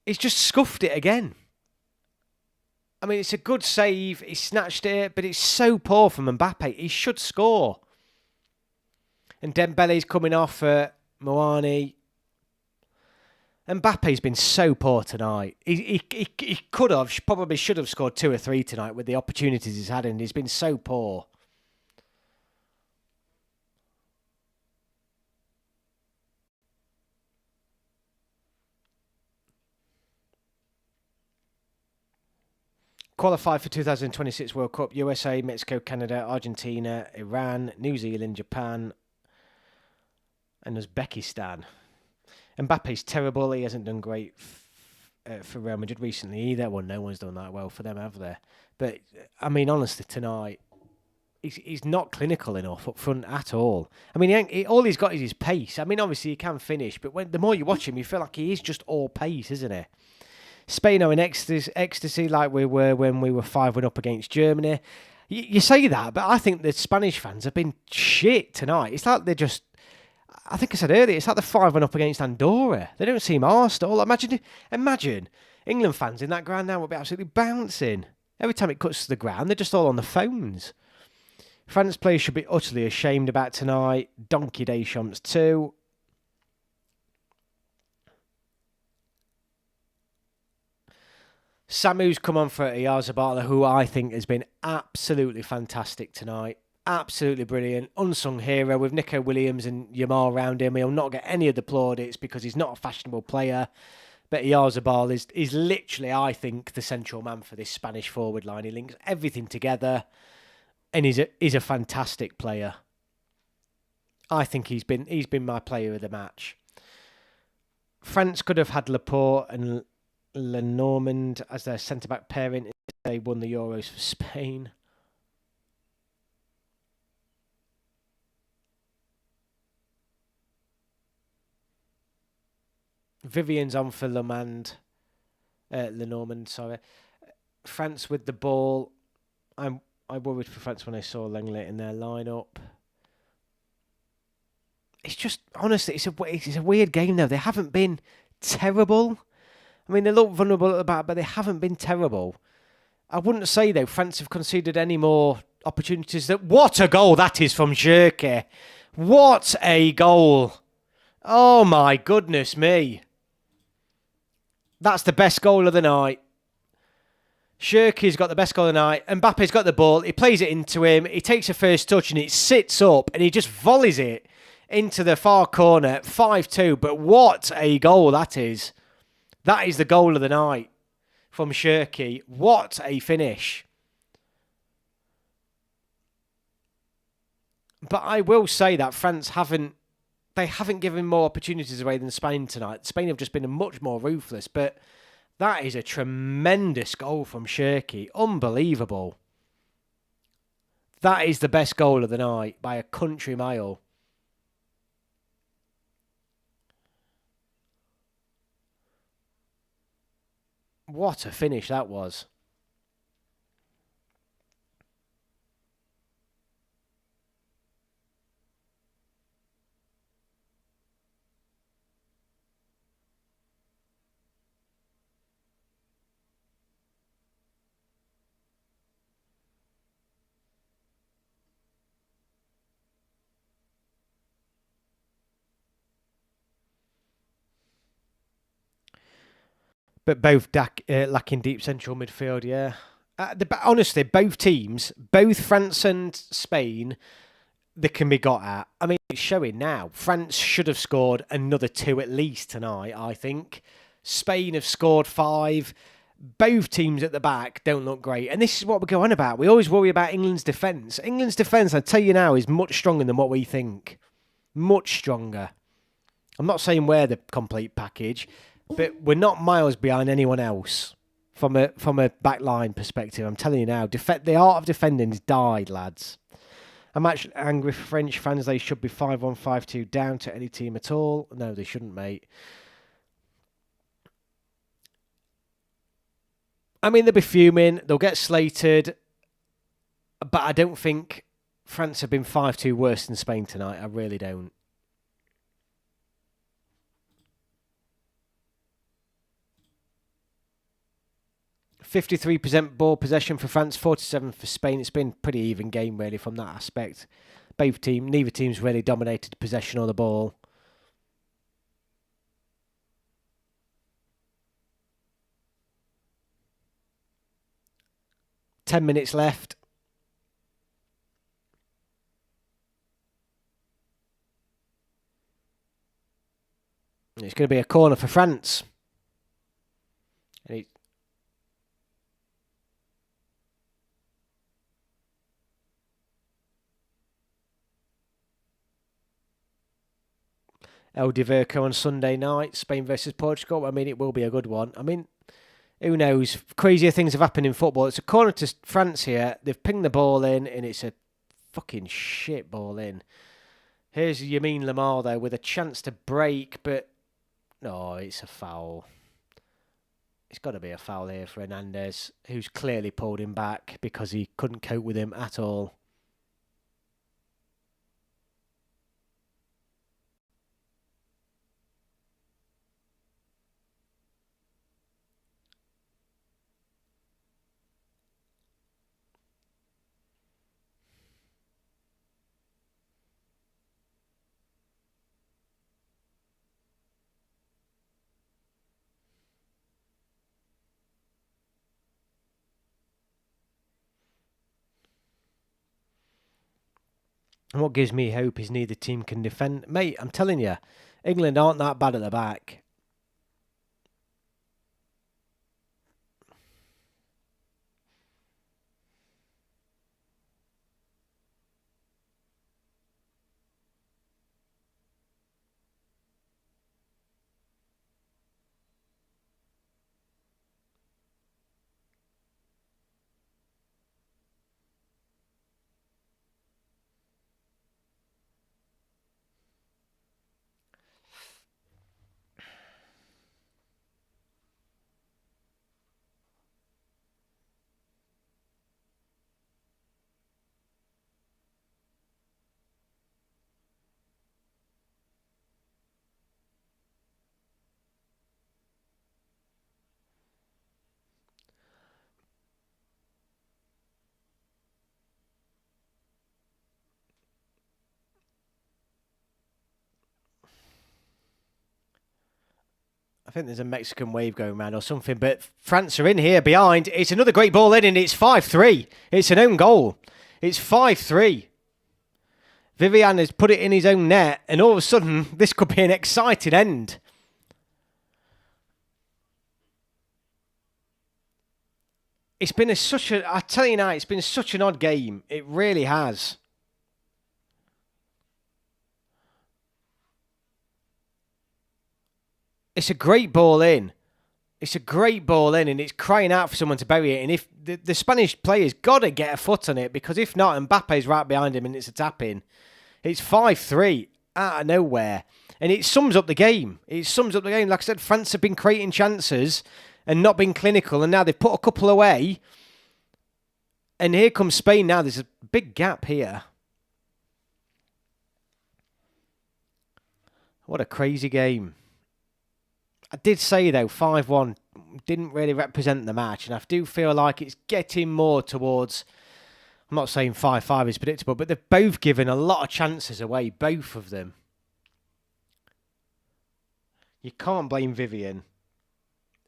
he's just scuffed it again. I mean, it's a good save. He snatched it, but it's so poor from Mbappe. He should score. And Dembele's coming off for Moani. Mbappe's been so poor tonight. He probably should have scored 2 or 3 tonight with the opportunities he's had, and he's been so poor. Qualified for 2026 World Cup: USA, Mexico, Canada, Argentina, Iran, New Zealand, Japan, and Uzbekistan. Mbappe's terrible. He hasn't done great for Real Madrid recently either. Well, no one's done that well for them, have they? But, I mean, honestly, tonight, he's not clinical enough up front at all. I mean, all he's got is his pace. I mean, obviously, he can finish, but the more you watch him, you feel like he is just all pace, isn't he? Spain are in ecstasy like we were when we were 5-1 up against Germany. You say that, but I think the Spanish fans have been shit tonight. It's like they're just... I think I said earlier, it's like the 5-1 up against Andorra. They don't seem arsed at all. Imagine England fans in that ground now would be absolutely bouncing. Every time it cuts to the ground, they're just all on the phones. France players should be utterly ashamed about tonight. Donkey Deschamps too. Samu's come on for Oyarzabal, who I think has been absolutely fantastic tonight. Absolutely brilliant. Unsung hero with Nico Williams and Yamal around him. He'll not get any of the plaudits because he's not a fashionable player. But Oyarzabal is literally, I think, the central man for this Spanish forward line. He links everything together, and he's a fantastic player. I think he's been my player of the match. France could have had Laporte and Lenormand as their centre-back pairing if they won the Euros for Spain. Vivian's on for Lenormand, sorry. France with the ball. I worried for France when I saw Lenglet in their lineup. It's just, honestly, it's a weird game though. They haven't been terrible. I mean, they look vulnerable at the back, but they haven't been terrible. I wouldn't say, though, France have conceded any more opportunities. What a goal that is from Cherki. What a goal. Oh, my goodness me. That's the best goal of the night. Cherki's got the best goal of the night. Mbappe's got the ball. He plays it into him. He takes a first touch and it sits up and he just volleys it into the far corner. 5-2. But what a goal that is. That is the goal of the night from Cherki. What a finish. But I will say that France haven't given more opportunities away than Spain tonight. Spain have just been much more ruthless, but that is a tremendous goal from Cherki. Unbelievable. That is the best goal of the night by a country mile. What a finish that was. But both lacking deep central midfield, yeah. Honestly, both teams, both France and Spain, they can be got at. I mean, it's showing now. France should have scored another 2 at least tonight, I think. Spain have scored 5. Both teams at the back don't look great. And this is what we're going on about. We always worry about England's defence. England's defence, I tell you now, is much stronger than what we think. Much stronger. I'm not saying we're the complete package, but we're not miles behind anyone else from a back line perspective. I'm telling you now, the art of defending has died, lads. I'm actually angry for French fans. They should be 5-1, 5-2 down to any team at all. No, they shouldn't, mate. I mean, they'll be fuming. They'll get slated. But I don't think France have been 5-2 worse than Spain tonight. I really don't. 53% ball possession for France, 47% for Spain. It's been a pretty even game, really, from that aspect. Neither team's really dominated possession or the ball. Ten minutes left. It's going to be a corner for France. El Diverco on Sunday night, Spain versus Portugal. I mean, it will be a good one. I mean, who knows? Crazier things have happened in football. It's a corner to France here. They've pinged the ball in, and it's a fucking shit ball in. Here's Yamin Lamar, though, with a chance to break, but no, it's a foul. It's got to be a foul here for Hernandez, who's clearly pulled him back because he couldn't cope with him at all. And what gives me hope is neither team can defend. Mate, I'm telling you, England aren't that bad at the back. I think there's a Mexican wave going around or something, but France are in here behind. It's another great ball in, and it's 5-3. It's an own goal. It's 5-3. Vivian has put it in his own net, and all of a sudden, this could be an exciting end. It's been I tell you now, it's been such an odd game. It really has. It's a great ball in. It's a great ball in, and it's crying out for someone to bury it. And if the Spanish player's got to get a foot on it, because if not, Mbappe's right behind him and it's a tap-in. It's 5-3 out of nowhere. And it sums up the game. It sums up the game. Like I said, France have been creating chances and not been clinical, and now they've put a couple away. And here comes Spain now. There's a big gap here. What a crazy game. I did say, though, 5-1 didn't really represent the match, and I do feel like it's getting more towards... I'm not saying 5-5 is predictable, but they've both given a lot of chances away, both of them. You can't blame Vivian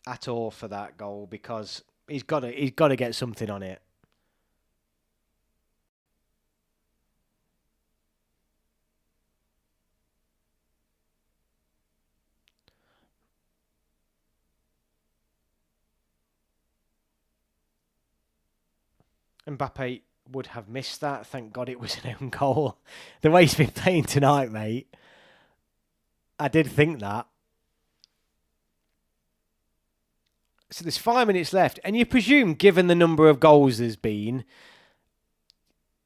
at all for that goal, because he's got to get something on it. Mbappe would have missed that. Thank God it was an own goal. The way he's been playing tonight, mate. I did think that. So there's 5 minutes left. And you presume, given the number of goals there's been,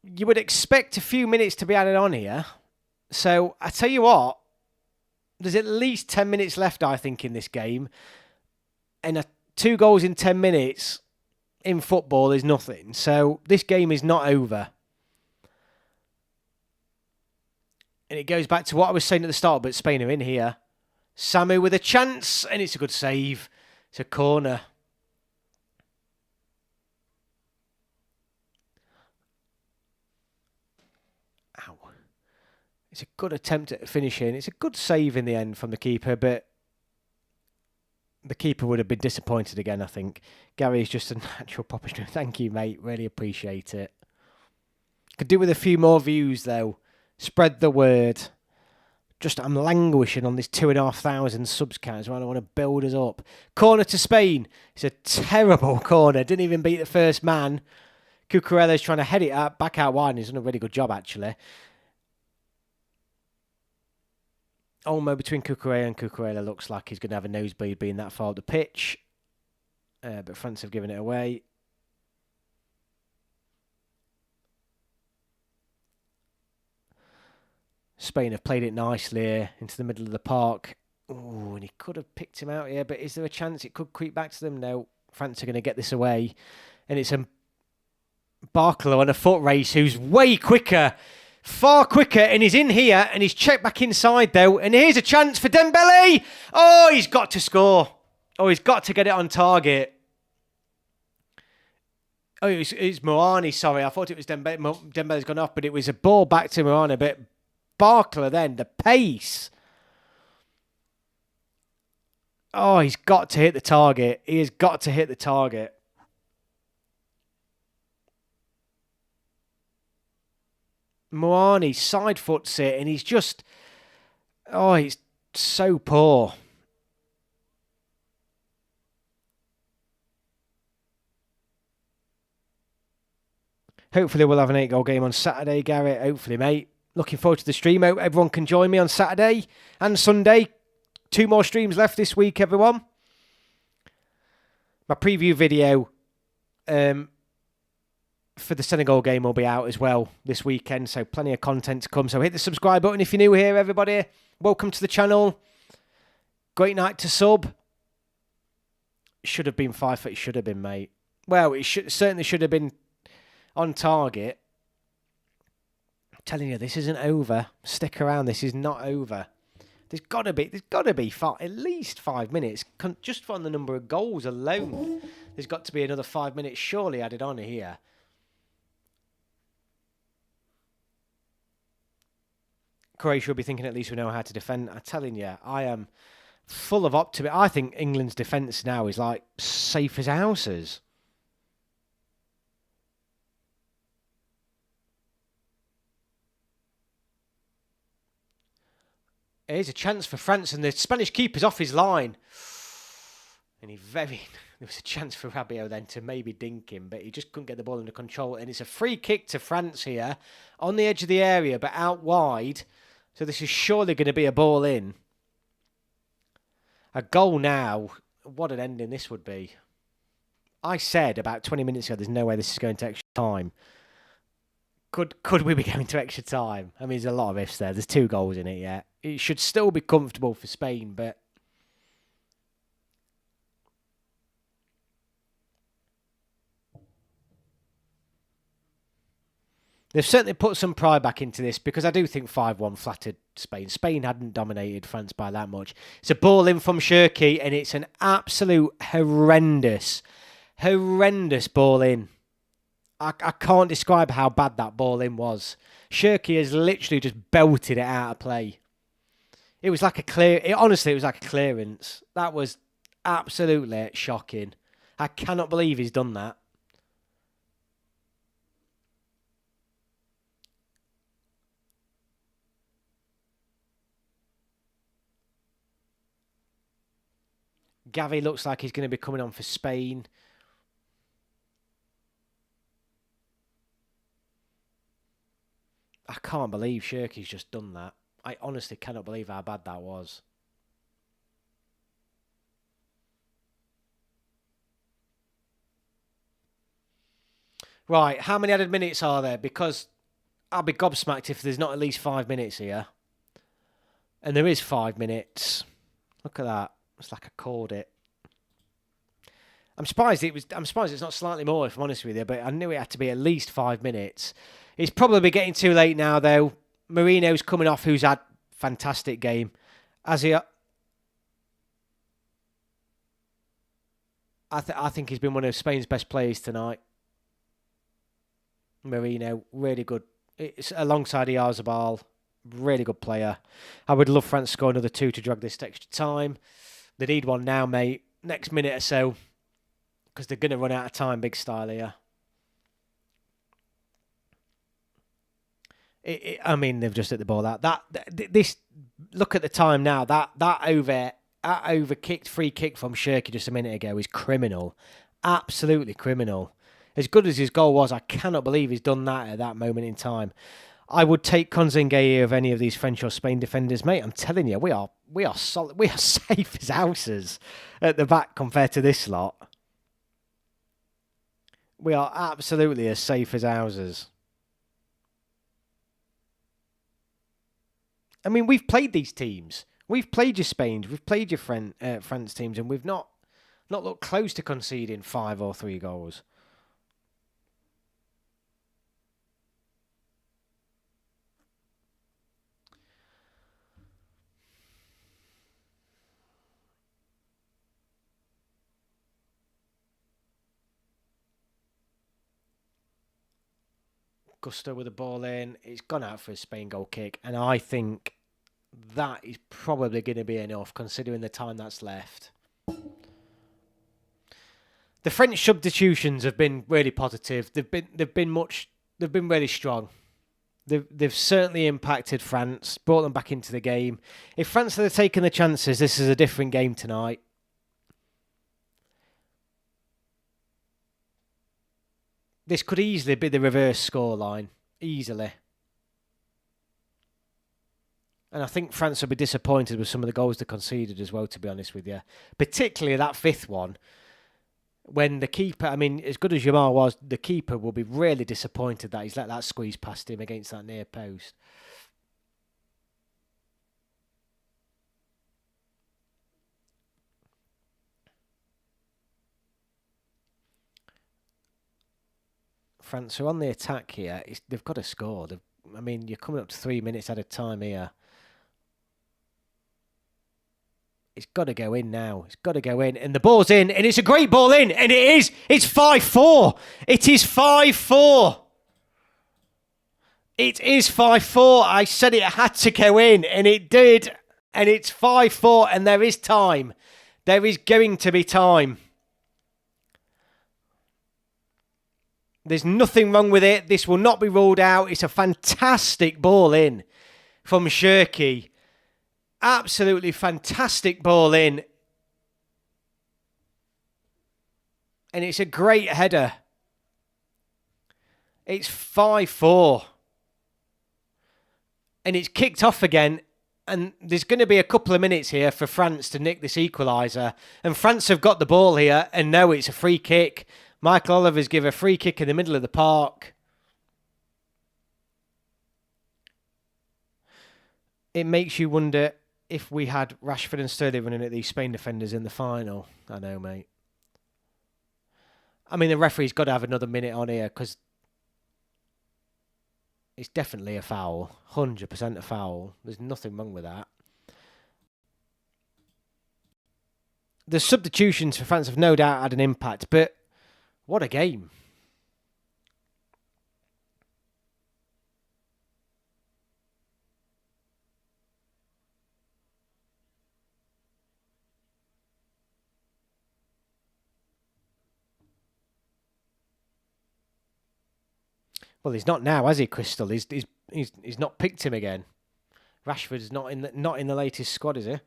you would expect a few minutes to be added on here. So I tell you what, there's at least 10 minutes left, I think, in this game. And 2 goals in 10 minutes... in football is nothing. So this game is not over. And it goes back to what I was saying at the start, but Spain are in here. Samu with a chance, and it's a good save. It's a corner. Ow. It's a good attempt at finishing. It's a good save in the end from the keeper, but the keeper would have been disappointed again, I think. Gary's just a natural proper. Thank you, mate. Really appreciate it. Could do with a few more views, though. Spread the word. Just, I'm languishing on this 2,500 subs count as well. I want to build us up. Corner to Spain. It's a terrible corner. Didn't even beat the first man. Cucurella's trying to head it up, back out wide, and he's done a really good job, actually. Olmo between Cucurella and Cucurella looks like he's going to have a nosebleed being that far up the pitch. But France have given it away. Spain have played it nicely here into the middle of the park. Oh, and he could have picked him out here, but is there a chance it could creep back to them? No, France are going to get this away. And it's a Barklow on a foot race who's way quicker. Far quicker, and he's in here, and he's checked back inside, though. And here's a chance for Dembele. Oh, he's got to score. Oh, he's got to get it on target. Oh, it's Moani, sorry. I thought it was Dembele. Dembele's gone off, but it was a ball back to Moani. But Barklow then, the pace. Oh, he's got to hit the target. He has got to hit the target. Moani side foots it, and he's just... Oh, he's so poor. Hopefully we'll have an 8-goal game on Saturday, Garrett. Hopefully, mate. Looking forward to the stream. Hope everyone can join me on Saturday and Sunday. 2 more streams left this week, everyone. My preview video for the Senegal game will be out as well this weekend, so plenty of content to come. So hit the subscribe button if you're new here, everybody. Welcome to the channel. Great night to sub. Should have been 5 foot. It should have been, mate. Well, it certainly should have been on target. I'm telling you, this isn't over. Stick around. This is not over. There's got to be at least 5 minutes just from the number of goals alone. There's got to be another 5 minutes surely added on here. Croatia will be thinking at least we know how to defend. I'm telling you, I am full of optimism. I think England's defence now is like safe as houses. Here's a chance for France, and the Spanish keeper's off his line. And there was a chance for Rabiot then to maybe dink him, but he just couldn't get the ball under control. And it's a free kick to France here, on the edge of the area, but out wide. So this is surely going to be a ball in. A goal now. What an ending this would be. I said about 20 minutes ago, there's no way this is going to extra time. Could we be going to extra time? I mean, there's a lot of ifs there. There's 2 goals in it yet. It should still be comfortable for Spain, but they've certainly put some pride back into this, because I do think 5-1 flattered Spain. Spain hadn't dominated France by that much. It's a ball in from Cherki, and it's an absolute horrendous ball in. I can't describe how bad that ball in was. Cherki has literally just belted it out of play. It was like honestly, it was like a clearance. That was absolutely shocking. I cannot believe he's done that. Gavi looks like he's going to be coming on for Spain. I can't believe Cherki's just done that. I honestly cannot believe how bad that was. Right, how many added minutes are there? Because I'll be gobsmacked if there's not at least 5 minutes here. And there is 5 minutes. Look at that. It's like I called it. I'm surprised it's not slightly more, if I'm honest with you, but I knew it had to be at least 5 minutes. It's probably getting too late now, though. Marino's coming off, who's had a fantastic game. I think he's been one of Spain's best players tonight. Marino, really good. It's alongside Oyarzabal, really good player. I would love France to score another 2 to drag this to extra time. They need one now, mate. Next minute or so, because they're going to run out of time, big style here. I mean, they've just hit the ball out. This look at the time now. That over kicked free kick from Cherki just a minute ago is criminal, absolutely criminal. As good as his goal was, I cannot believe he's done that at that moment in time. I would take Konzingueye of any of these French or Spain defenders, mate. I'm telling you, we are solid. We are safe as houses at the back compared to this lot. We are absolutely as safe as houses. I mean, we've played these teams. We've played your Spain, we've played your France teams, and we've not looked close to conceding 5 or 3 goals. Gusto with the ball in. It's gone out for a Spain goal kick, and I think that is probably going to be enough considering the time that's left. The French substitutions have been really positive. They've been really strong. They've certainly impacted France, brought them back into the game. If France had taken the chances, this is a different game tonight. This could easily be the reverse scoreline. Easily. And I think France will be disappointed with some of the goals they conceded as well, to be honest with you. Particularly that 5th one. When the keeper, I mean, as good as Jamal was, the keeper will be really disappointed that he's let that squeeze past him against that near post. France are on the attack here. They've got to score. I mean, you're coming up to 3 minutes at a time here. It's got to go in now. It's got to go in. And the ball's in. And it's a great ball in. And it is. It's 5-4. It is 5-4. It is 5-4. I said it had to go in. And it did. And it's 5-4, and there is time. There is going to be time. There's nothing wrong with it. This will not be ruled out. It's a fantastic ball in from Shirky. Absolutely fantastic ball in. And it's a great header. It's 5-4. And it's kicked off again. And there's going to be a couple of minutes here for France to nick this equaliser. And France have got the ball here. And no, it's a free kick. Michael Oliver's give a free kick in the middle of the park. It makes you wonder if we had Rashford and Sterling running at these Spain defenders in the final. I know, mate. I mean, the referee's got to have another minute on here because it's definitely a foul. 100% a foul. There's nothing wrong with that. The substitutions for France have no doubt had an impact, but what a game. Well, he's not now, has he, Crystal? He's not picked him again. Rashford's not in the latest squad, is he?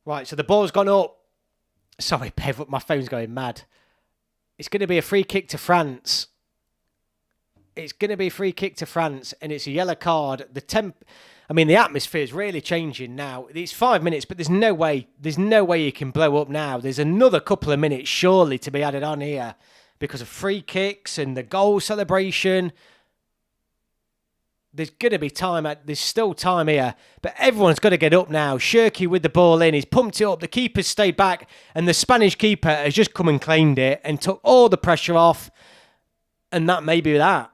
Right, so the ball's gone up. Sorry, Bev, my phone's going mad. It's going to be a free kick to France. It's going to be a free kick to France, and it's a yellow card. The atmosphere is really changing now. It's 5 minutes, but there's no way you can blow up now. There's another couple of minutes surely to be added on here because of free kicks and the goal celebration. There's going to be time. There's still time here. But everyone's got to get up now. Shirky with the ball in. He's pumped it up. The keeper's stayed back. And the Spanish keeper has just come and claimed it and took all the pressure off. And that may be that.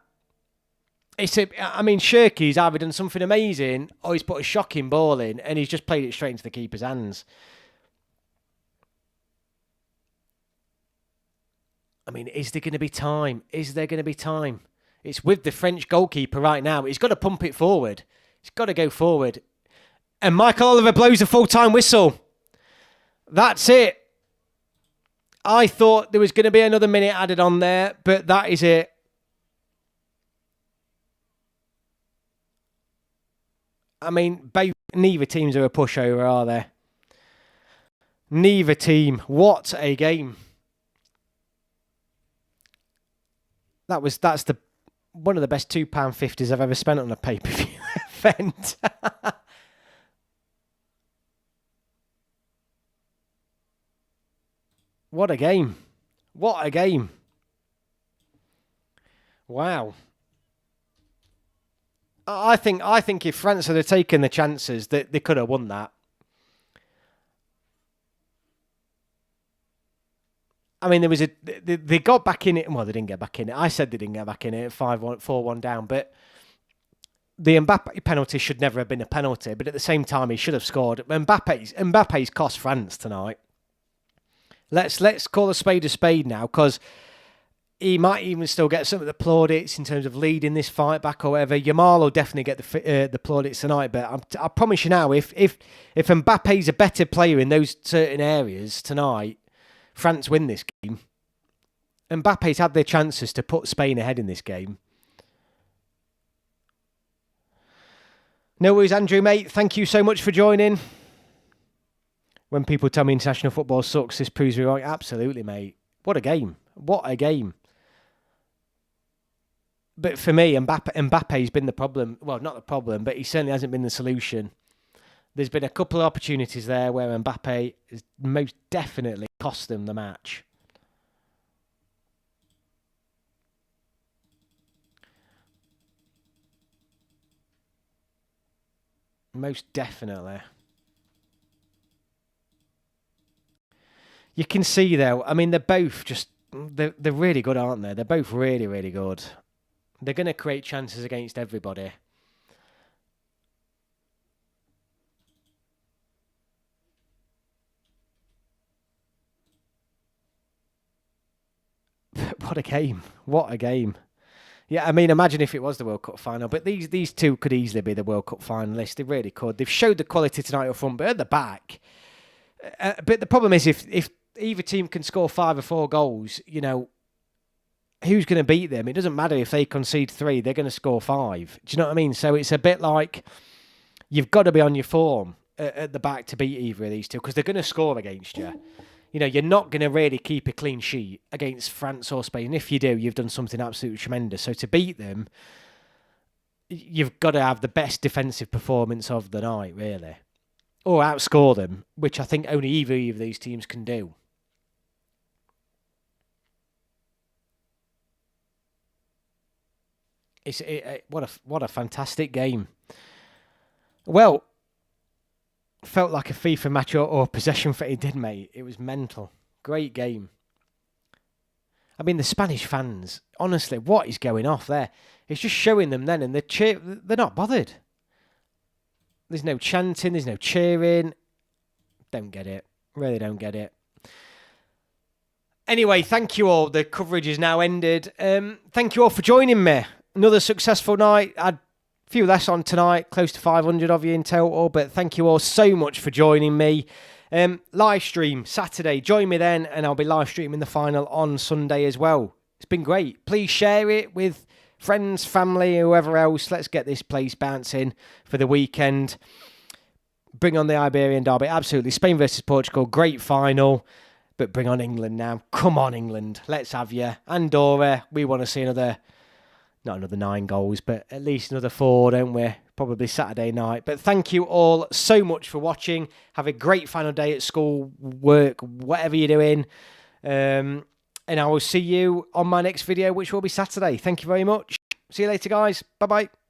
Shirky's either done something amazing or he's put a shocking ball in and he's just played it straight into the keeper's hands. I mean, is there going to be time? Is there going to be time? It's with the French goalkeeper right now. He's got to pump it forward. He's got to go forward. And Michael Oliver blows a full-time whistle. That's it. I thought there was going to be another minute added on there, but that is it. I mean, neither teams are a pushover, are they? Neither team. What a game. That's one of the best £2.50s I've ever spent on a pay-per-view event. What a game. What a game. Wow. I think if France had taken the chances, they could have won that. I mean, they got back in it. Well, they didn't get back in it. I said they didn't get back in it at 4-1 down. But the Mbappe penalty should never have been a penalty. But at the same time, he should have scored. Mbappe's cost France tonight. Let's call a spade now, because he might even still get some of the plaudits in terms of leading this fight back or whatever. Yamal will definitely get the plaudits tonight. But I promise you now, if Mbappe's a better player in those certain areas tonight, France win this game. Mbappe's had their chances to put Spain ahead in this game. No worries, Andrew, mate. Thank you so much for joining. When people tell me international football sucks, this proves me right. Absolutely, mate. What a game. What a game. But for me, Mbappe's been the problem. Well, not the problem, but he certainly hasn't been the solution. There's been a couple of opportunities there where Mbappe has most definitely cost them the match. Most definitely. You can see, though, I mean, they're both just... They're really good, aren't they? They're both really, really good. They're going to create chances against everybody. What a game. What a game. Yeah, I mean, imagine if it was the World Cup final. But these two could easily be the World Cup finalists. They really could. They've showed the quality tonight up front, but at the back. But the problem is if either team can score 5 or 4 goals, you know, who's going to beat them? It doesn't matter if they concede 3, they're going to score 5. Do you know what I mean? So it's a bit like you've got to be on your form at the back to beat either of these two because they're going to score against you. You know, you're not going to really keep a clean sheet against France or Spain. If you do, you've done something absolutely tremendous. So to beat them, you've got to have the best defensive performance of the night, really. Or outscore them, which I think only either of these teams can do. What a fantastic game. Well, felt like a FIFA match or possession for it did, mate. It was mental. Great game. I mean, the Spanish fans, honestly, what is going off there? It's just showing them then, and they're not bothered. There's no chanting, there's no cheering. Don't get it. Really don't get it. Anyway, thank you all. The coverage is now ended. Thank you all for joining me. Another successful night. I had a few less on tonight, close to 500 of you in total, but thank you all so much for joining me. Live stream Saturday. Join me then, and I'll be live streaming the final on Sunday as well. It's been great. Please share it with friends, family, whoever else. Let's get this place bouncing for the weekend. Bring on the Iberian derby. Absolutely. Spain versus Portugal. Great final. But bring on England now. Come on, England. Let's have you. Andorra. We want to see not another 9 goals, but at least another 4, don't we? Probably Saturday night. But thank you all so much for watching. Have a great final day at school, work, whatever you're doing. And I will see you on my next video, which will be Saturday. Thank you very much. See you later, guys. Bye-bye.